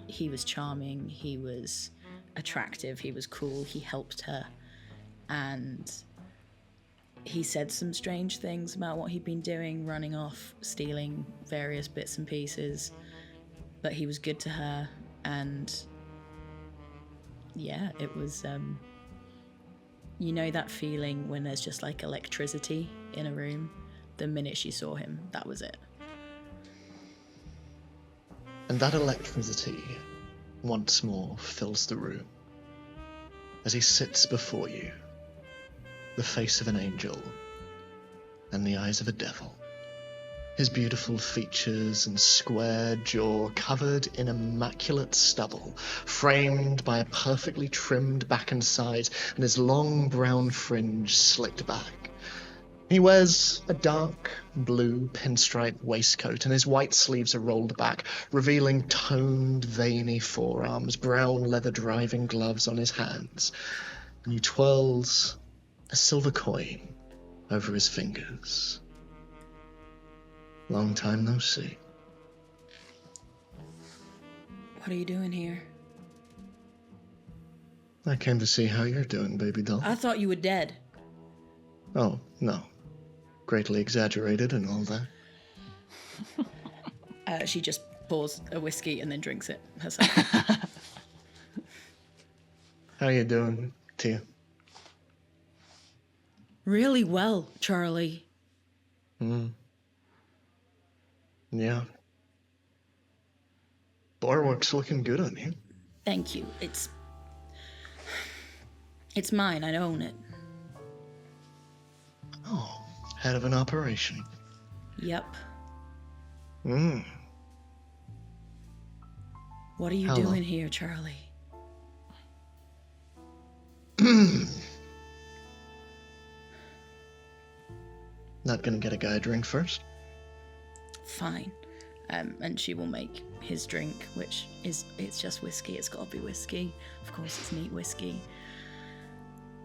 He was charming, he was attractive, he was cool, he helped her, and he said some strange things about what he'd been doing, running off, stealing various bits and pieces, but he was good to her. And yeah, it was you know that feeling when there's just like electricity in a room? The minute she saw him, that was it. And that electricity once more fills the room as he sits before you, the face of an angel and the eyes of a devil. His beautiful features and square jaw covered in immaculate stubble, framed by a perfectly trimmed back and sides, and his long brown fringe slicked back. He wears a dark blue pinstripe waistcoat, and his white sleeves are rolled back, revealing toned, veiny forearms, brown leather driving gloves on his hands, and he twirls a silver coin over his fingers. Long time no see. What are you doing here? I came to see how you're doing, baby doll. I thought you were dead. Oh, no. Greatly exaggerated and all that. She just pours a whiskey and then drinks it herself. How you doing, Tia? Really well, Charlie. Yeah. Bulwark's looking good on you. Thank you. It's mine. I own it. Oh, head of an operation. Yep. What are you How long? doing here, Charlie? Not gonna get a guy a drink first? Fine. And she will make his drink, which it's just whiskey. It's got to be whiskey. Of course, it's neat whiskey.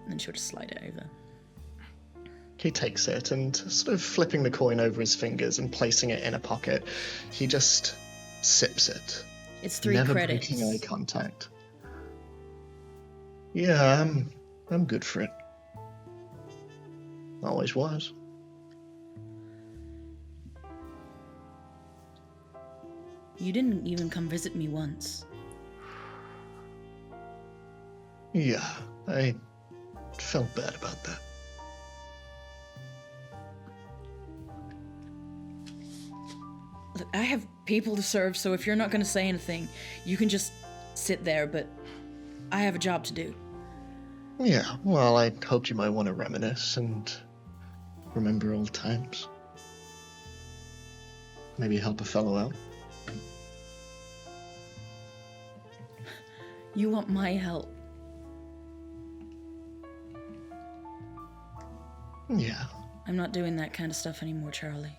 And then she'll just slide it over. He takes it and, sort of flipping the coin over his fingers and placing it in a pocket, he just sips it. It's 3 never credits. breaking eye contact. Yeah, I'm good for it. Always was. You didn't even come visit me once. Yeah, I felt bad about that. Look, I have people to serve, so if you're not going to say anything, you can just sit there, but I have a job to do. Yeah, well, I hoped you might want to reminisce and remember old times. Maybe help a fellow out. You want my help. Yeah, I'm not doing that kind of stuff anymore, Charlie.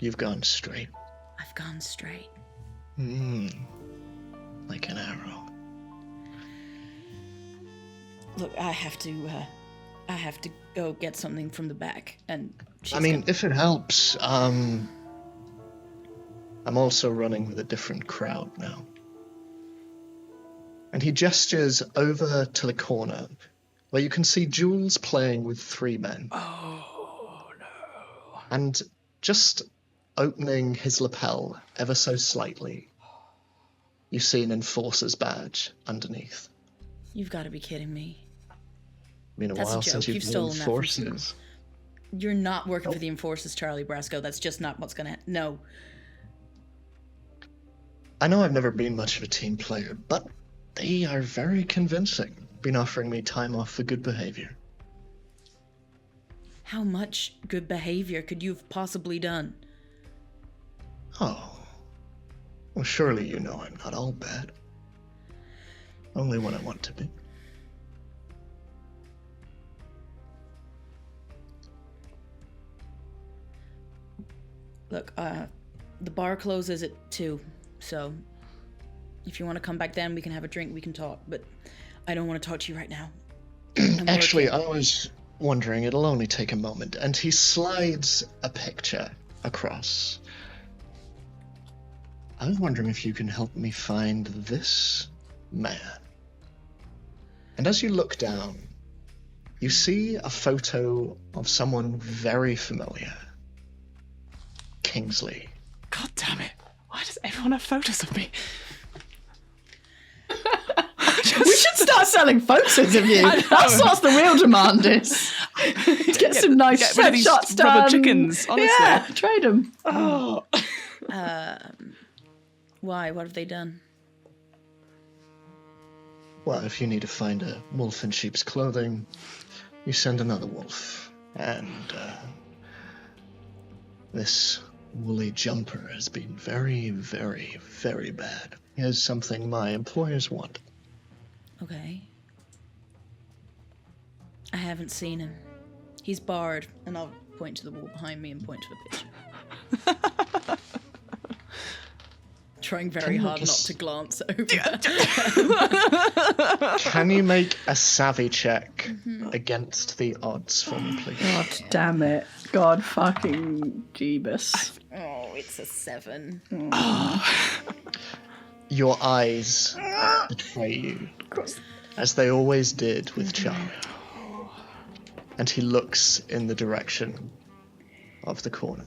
you've gone straight. I've gone straight. Like an arrow. Look, I have to go get something from the back, and she's I mean, if it helps, I'm also running with a different crowd now. And he gestures over to the corner, where you can see Jules playing with 3 men. Oh, no. And just opening his lapel ever so slightly, you see an enforcer's badge underneath. You've got to be kidding me. Been a That's a while joke. since You've you've been stolen that from someone. enforcers. You're not working for the Enforcers, Charlie Brasco. That's just not what's gonna... No. I know I've never been much of a team player, but they are very convincing. Been offering me time off for good behavior. How much good behavior could you have possibly done? Oh. Well, surely you know I'm not all bad. Only when I want to be. Look, the bar closes at 2, so if you want to come back then, we can have a drink, we can talk, but I don't want to talk to you right now. I'm Actually, working. I was wondering, it'll only take a moment, and he slides a picture across. I was wondering if you can help me find this man. And as you look down, you see a photo of someone very familiar. Kingsley. God damn it. Why does everyone have photos of me? We should start selling photos of you. That's what the real demand is. Get some nice get rid of these shots rubber done. chickens, honestly. Yeah, trade them. Oh. Why? What have they done? Well, if you need to find a wolf in sheep's clothing, you send another wolf. And this woolly jumper has been very, very, very bad. Here's something my employers want. Okay. I haven't seen him. He's barred, and I'll point to the wall behind me and point to the picture. Trying very hard not to glance over. Can you make a savvy check against the odds for me, please? God damn it. God fucking Jeebus. Oh, it's a 7. Your eyes betray you, as they always did with Charlie. And he looks in the direction of the corner.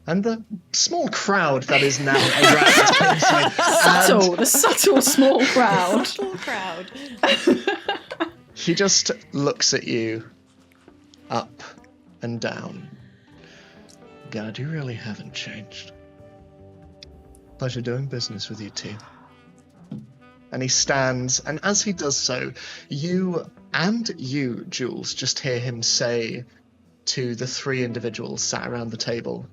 And the small crowd that is now around Kingsley. The subtle small crowd. Full crowd. He just looks at you, up and down. God, you really haven't changed. Pleasure doing business with you two. And he stands, and as he does so, you, Jules, just hear him say to the 3 individuals sat around the table,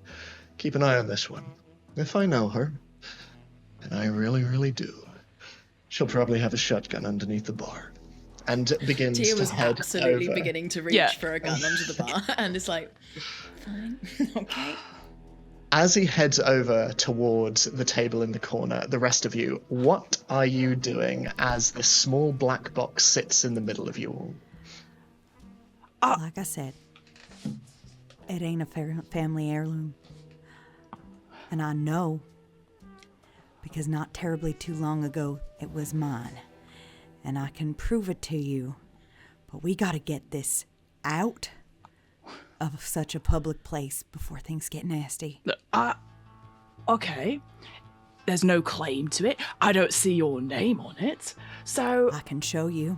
keep an eye on this one. If I know her, And I really, really do. She'll probably have a shotgun underneath the bar. And begins Tia to was head absolutely over. beginning to reach for a gun under the bar, and it's like, fine, okay. As he heads over towards the table in the corner, the rest of you, what are you doing as this small black box sits in the middle of you all? Like I said, it ain't a family heirloom. And I know, because not terribly too long ago, it was mine. And I can prove it to you. But we gotta get this out of such a public place before things get nasty. Okay. There's no claim to it. I don't see your name on it. So, I can show you.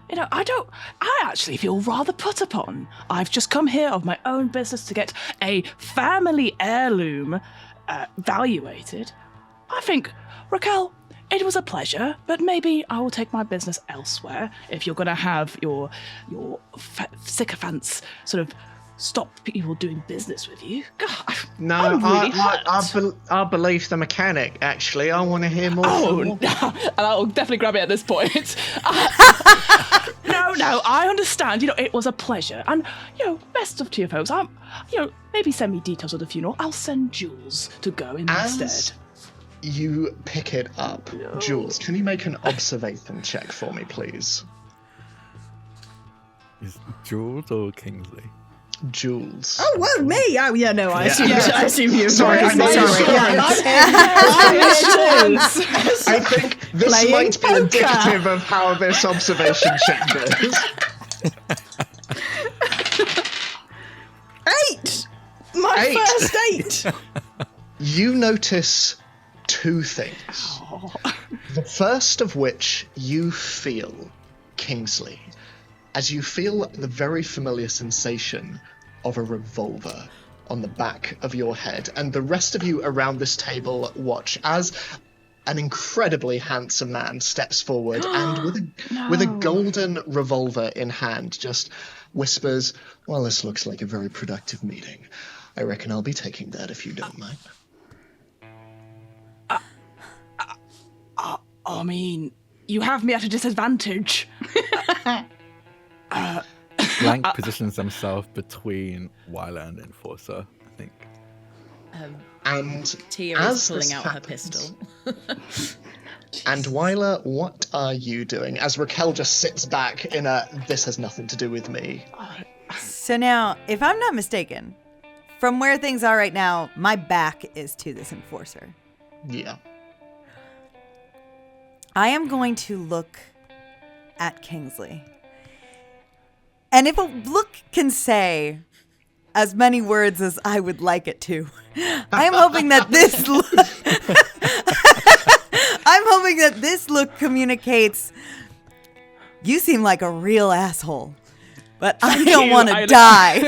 you know, I actually feel rather put upon. I've just come here of my own business to get a family heirloom valuated. I think, Raquel, it was a pleasure, but maybe I will take my business elsewhere if you're going to have your sycophants sort of stop people doing business with you. God, No, I'm really hurt. I believe the mechanic, actually. I want to hear more. Oh, no. And I'll definitely grab it at this point. No, I understand. You know, it was a pleasure. And, you know, best of to you folks. Maybe send me details of the funeral. I'll send Jules to go in instead. You pick it up. Jules, can you make an observation check for me, please? Is Jules or Kingsley? Jules. Oh, well, me. Oh, yeah, no, I assume you. Sorry, I'm sorry. I think this Playing might be poker. indicative of how this observation check goes. 8! My 8. first 8! You notice 2 things. The first of which you feel, Kingsley, as you feel the very familiar sensation of a revolver on the back of your head, and the rest of you around this table watch as an incredibly handsome man steps forward and with a golden revolver in hand just whispers, "Well, this looks like a very productive meeting. I reckon I'll be taking that if you don't mind." I mean, you have me at a disadvantage. Blank positions themselves between Wyla and Enforcer, I think. And Tia as is pulling this out her happens- pistol. And Wyla, what are you doing? As Raquel just sits back in a, this has nothing to do with me. So now, if I'm not mistaken, from where things are right now, my back is to this enforcer. Yeah. I am going to look at Kingsley. And if a look can say as many words as I would like it to, I am hoping that this look I'm hoping that this look communicates, you seem like a real asshole, but I don't want to die.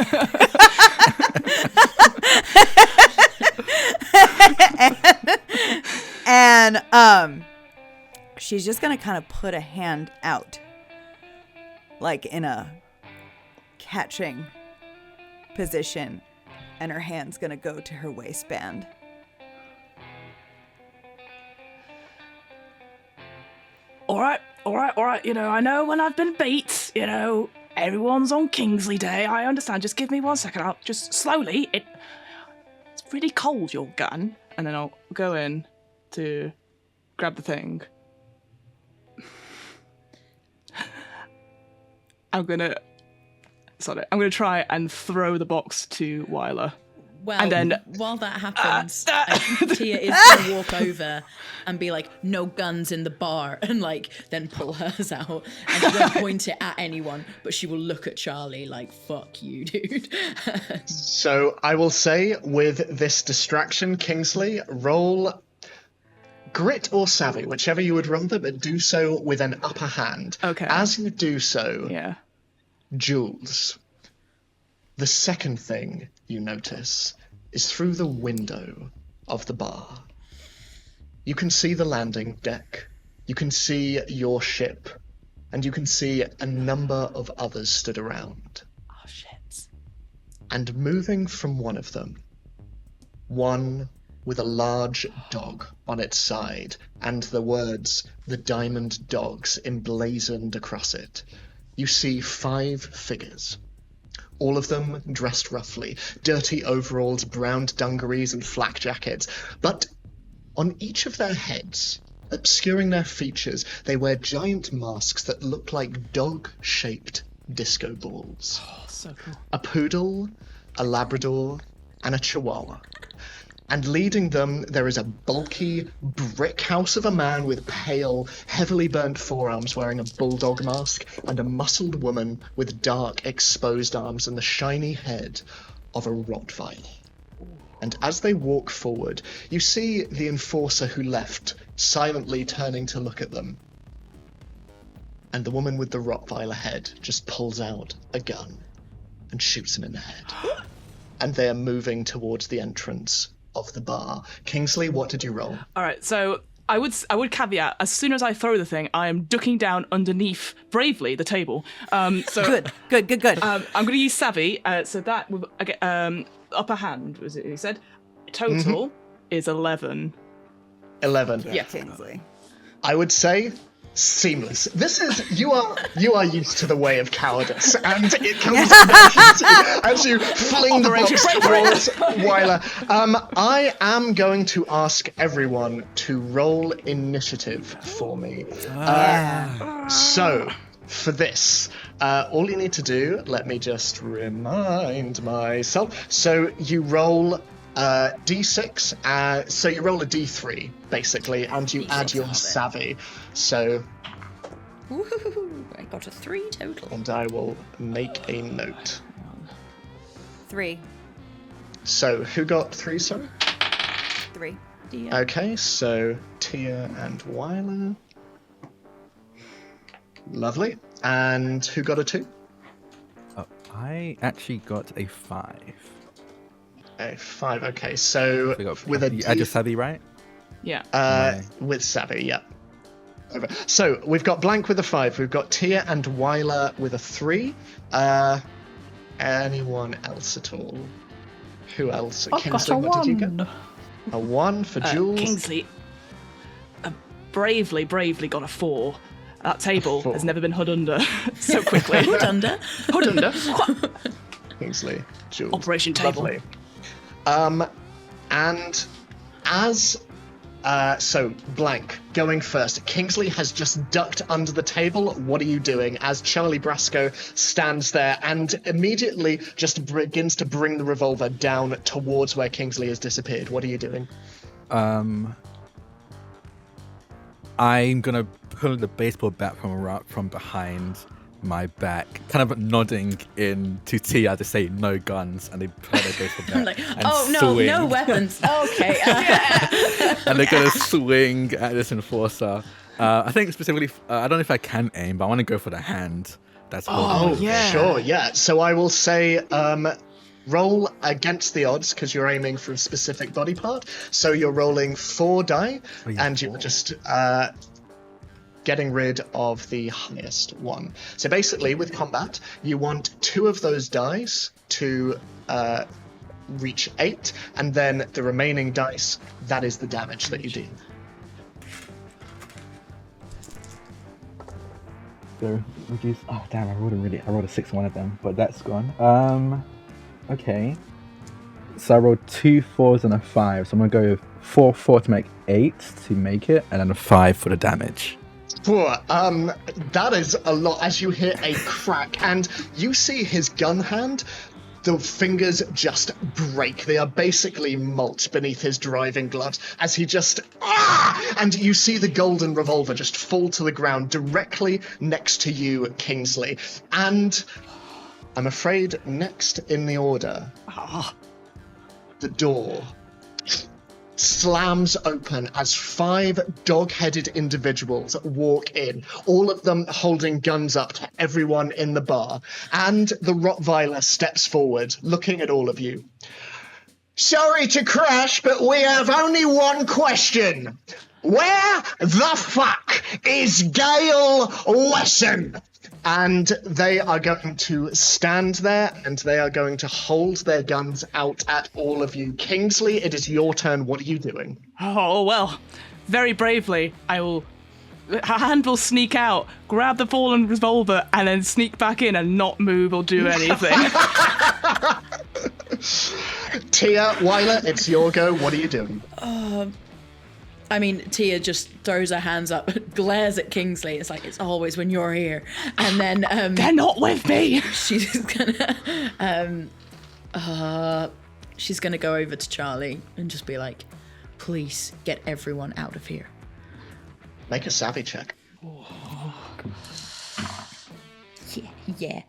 and she's just going to kind of put a hand out, like in a catching position, and her hand's going to go to her waistband. All right. You know, I know when I've been beat, you know, everyone's on Kingsley Day. I understand. Just give me 1 second. I'll just slowly. It's really cold, your gun. And then I'll go in to grab the thing. I'm gonna try and throw the box to Wyla. Well, And then- while that happens, Tia is going to walk over and be like, "No guns in the bar," and like then pull hers out. And she won't point it at anyone, but she will look at Charlie like, "Fuck you, dude." So I will say with this distraction, Kingsley, roll grit or savvy, whichever you would rather, but do so with an upper hand. Okay. As you do so, Yeah. Jules, the second thing you notice is through the window of the bar. You can see the landing deck, you can see your ship, and you can see a number of others stood around. Oh shit. And moving from one of them, one with a large dog on its side and the words "The Diamond Dogs" emblazoned across it. You see 5 figures, all of them dressed roughly, dirty overalls, brown dungarees, and flak jackets. But on each of their heads, obscuring their features, they wear giant masks that look like dog-shaped disco balls. Oh, so cool. A poodle, a Labrador, and a Chihuahua. And leading them, there is a bulky brick house of a man with pale, heavily burnt forearms wearing a bulldog mask, and a muscled woman with dark, exposed arms and the shiny head of a Rottweiler. And as they walk forward, you see the enforcer who left silently turning to look at them. And the woman with the Rottweiler head just pulls out a gun and shoots him in the head. And they are moving towards the entrance of the bar. Kingsley, what did you roll? All right, so I would caveat, as soon as I throw the thing, I am ducking down underneath, bravely, the table. So Good. I'm going to use Savvy, so that, upper hand, was it you said? Total is 11. 11. Yeah. Kingsley. I would say seamless. This is, you are used to the way of cowardice, and it comes as you fling the box towards Wyla. I am going to ask everyone to roll initiative for me. So, for this, all you need to do, let me just remind myself. So you roll D6, so you roll a D3, basically, and you add your savvy. So... Woohoo! I got a 3 total. And I will make a note. 3. So, who got 3, sorry? 3. Okay, so Tia and Wyla. Lovely. And who got a 2? I actually got a 5. A 5, okay, so with a you add your savvy, right? Yeah. With savvy, yeah. Over. So we've got Blank with a 5, we've got Tia and Wyla with a 3. Anyone else at all? Who else? I've got Kingsley, a what did you get? 1. A 1 for Jules. Kingsley bravely got a 4. That table has never been hood under so quickly. Hood under. Hood under. Kingsley, Jules. Operation table. Lovely. And as so Blank going first, Kingsley has just ducked under the table. What are you doing as Charlie Brasco stands there and immediately just begins to bring the revolver down towards where Kingsley has disappeared? What are you doing? I'm gonna pull the baseball bat from behind my back, kind of nodding in to Tia to say no guns, and they pull their baseball bat. I'm like, and oh no, swing. no weapons. Okay. And they're gonna swing at this enforcer. I think specifically, I don't know if I can aim, but I want to go for the hand. That's Oh, yeah. Sure, yeah. So I will say, roll against the odds because you're aiming for a specific body part. So you're rolling 4 die, and you're just getting rid of the highest one. So basically, with combat, you want 2 of those dice to reach 8, and then the remaining dice, that is the damage that you deal. So reduce. Oh damn! I rolled a 6 on one of them, but that's gone. Okay. So I rolled 2 4s and a 5. So I'm gonna go 4 to make 8 to make it, and then a 5 for the damage. That is a lot as you hear a crack, and you see his gun hand. The fingers just break. They are basically mulch beneath his driving gloves as he just... And you see the golden revolver just fall to the ground directly next to you, Kingsley. And I'm afraid next in the order, the door slams open as 5 dog-headed individuals walk in, all of them holding guns up to everyone in the bar. And the Rottweiler steps forward, looking at all of you. Sorry to crash, but we have only one question. Where the fuck is Gail Wesson? And they are going to stand there, and they are going to hold their guns out at all of you. Kingsley, it is your turn. What are you doing? Oh, well, very bravely, her hand will sneak out, grab the fallen revolver, and then sneak back in and not move or do anything. Tia, Wyla, it's your go. What are you doing? I mean, Tia just throws her hands up, glares at Kingsley. It's like, it's always when you're here. And then... They're not with me! She's gonna go over to Charlie and just be like, please get everyone out of here. Make a savvy check. Yeah.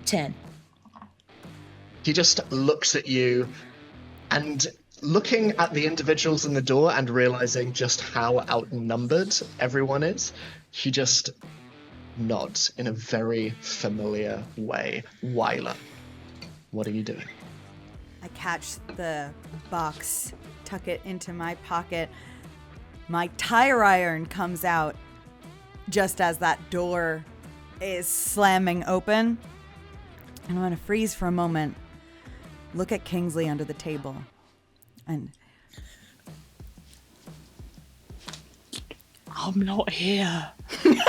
10. He just looks at you, and looking at the individuals in the door and realizing just how outnumbered everyone is, he just nods in a very familiar way. Wyla, what are you doing? I catch the box, tuck it into my pocket. My tire iron comes out just as that door is slamming open. And I'm going to freeze for a moment, look at Kingsley under the table, and... I'm not here. And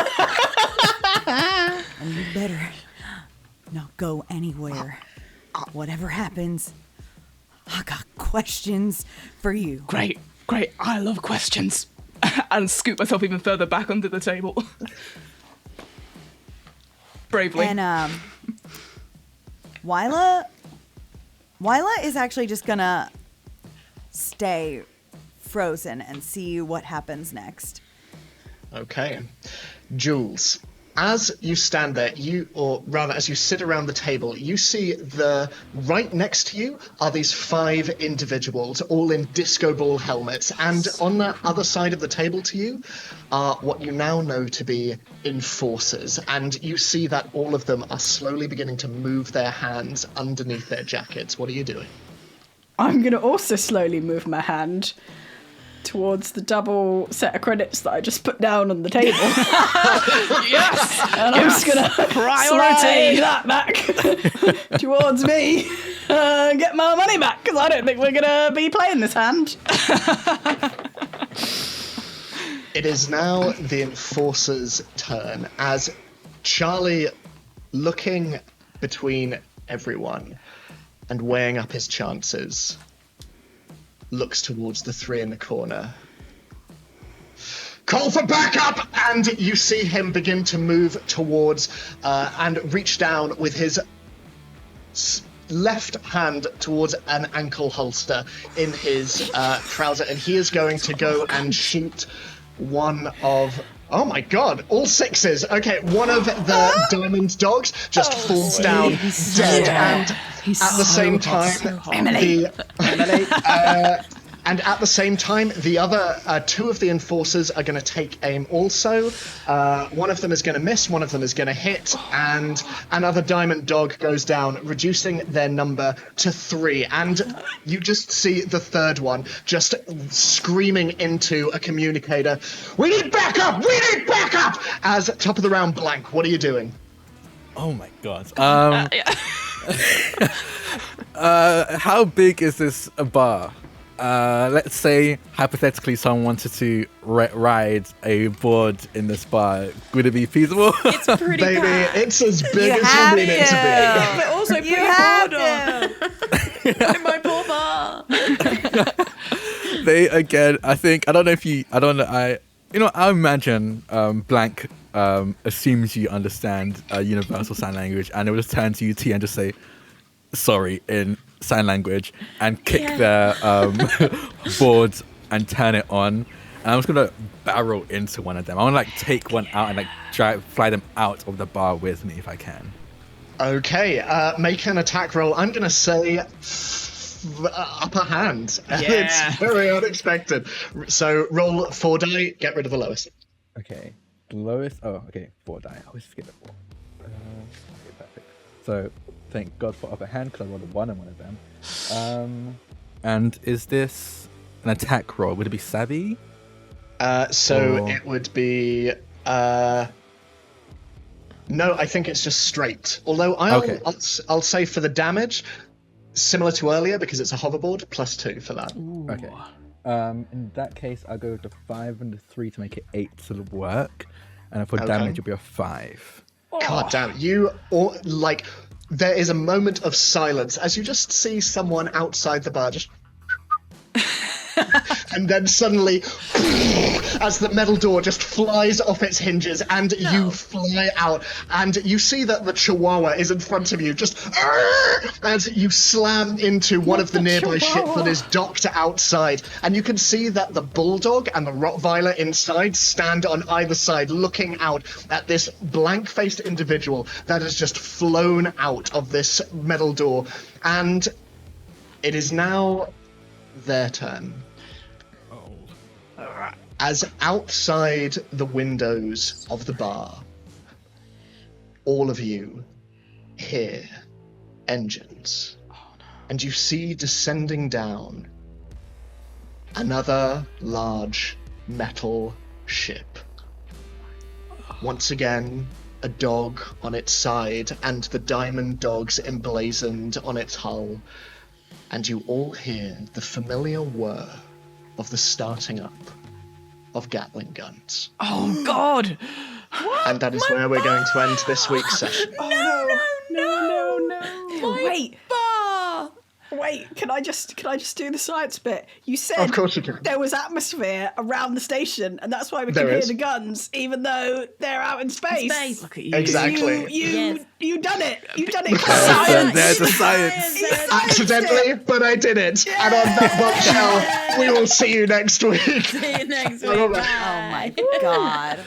you better not go anywhere. Whatever happens, I got questions for you. Great. I love questions. And scoop myself even further back under the table. Bravely. And Wyla is actually just gonna stay frozen and see what happens next. Okay. Jules, as you stand there, as you sit around the table, you see right next to you are these 5 individuals, all in disco ball helmets, and on the other side of the table to you are what you now know to be enforcers, and you see that all of them are slowly beginning to move their hands underneath their jackets. What are you doing? I'm going to also slowly move my hand towards the double set of credits that I just put down on the table. Yes! And I'm just going to slide that back towards me and get my money back, because I don't think we're going to be playing this hand. It is now the enforcer's turn, as Charlie, looking between everyone and weighing up his chances, looks towards the 3 in the corner. Call for backup! And you see him begin to move towards and reach down with his left hand towards an ankle holster in his trouser, and he is going to go and shoot one of... Oh my god, all 6s. Okay, one of the diamond dogs just falls down dead, and at the same time, and at the same time, the other 2 of the enforcers are going to take aim also. One of them is going to miss, one of them is going to hit, and another diamond dog goes down, reducing their number to 3. And you just see the third one just screaming into a communicator, "We need backup! We need backup!" As top of the round, Blank, what are you doing? Oh my god. How big is this bar? Let's say, hypothetically, someone wanted to ride a board in this bar. Would it be feasible? It's pretty Baby, bad. it's as big as you need it to be. But also You put a have board on. In my poor bar. I imagine Blank assumes you understand universal sign language, and it will just turn to you, T, and just say, sorry, in sign language, and kick their boards and turn it on. And I'm just gonna barrel into one of them. I want to take one out and fly them out of the bar with me if I can. Okay, make an attack roll. I'm gonna say upper hand. Yeah. It's very unexpected. So roll 4 die, get rid of the lowest. Okay, the lowest. Oh, okay, 4 die. I always forget the 4. Okay, perfect. So thank God for upper hand, because I rolled a 1 on one of them. And is this an attack roll? Would it be savvy? So it would be... No, I think it's just straight. Although I'll say for the damage, similar to earlier, because it's a hoverboard, +2 for that. Okay. In that case, I'll go with the 5 and the 3 to make it 8 to work. And for damage, it'll be a 5. God damn it. There is a moment of silence as you just see someone outside the bar just... and then suddenly, as the metal door just flies off its hinges and you fly out, and you see that the chihuahua is in front of you, just as you slam into one of the nearby ships that is docked outside, and you can see that the bulldog and the Rottweiler inside stand on either side looking out at this blank-faced individual that has just flown out of this metal door, and it is now their turn. As outside the windows of the bar, all of you hear engines. And you see descending down another large metal ship. Once again, a dog on its side and the diamond dogs emblazoned on its hull. And you all hear the familiar whir of the starting up of Gatling guns. Oh, God! And that is where we're going to end this week's session. No. Wait. Wait, can I just do the science bit? You said Of course you can. there was atmosphere around the station, and that's why we can hear the guns, even though they're out in space. Look at you. Exactly. You done it. You done it. There's the science. Accidentally, but I did it. Yeah. And on that bombshell, we will see you next week. See you next week. Bye. Oh my god.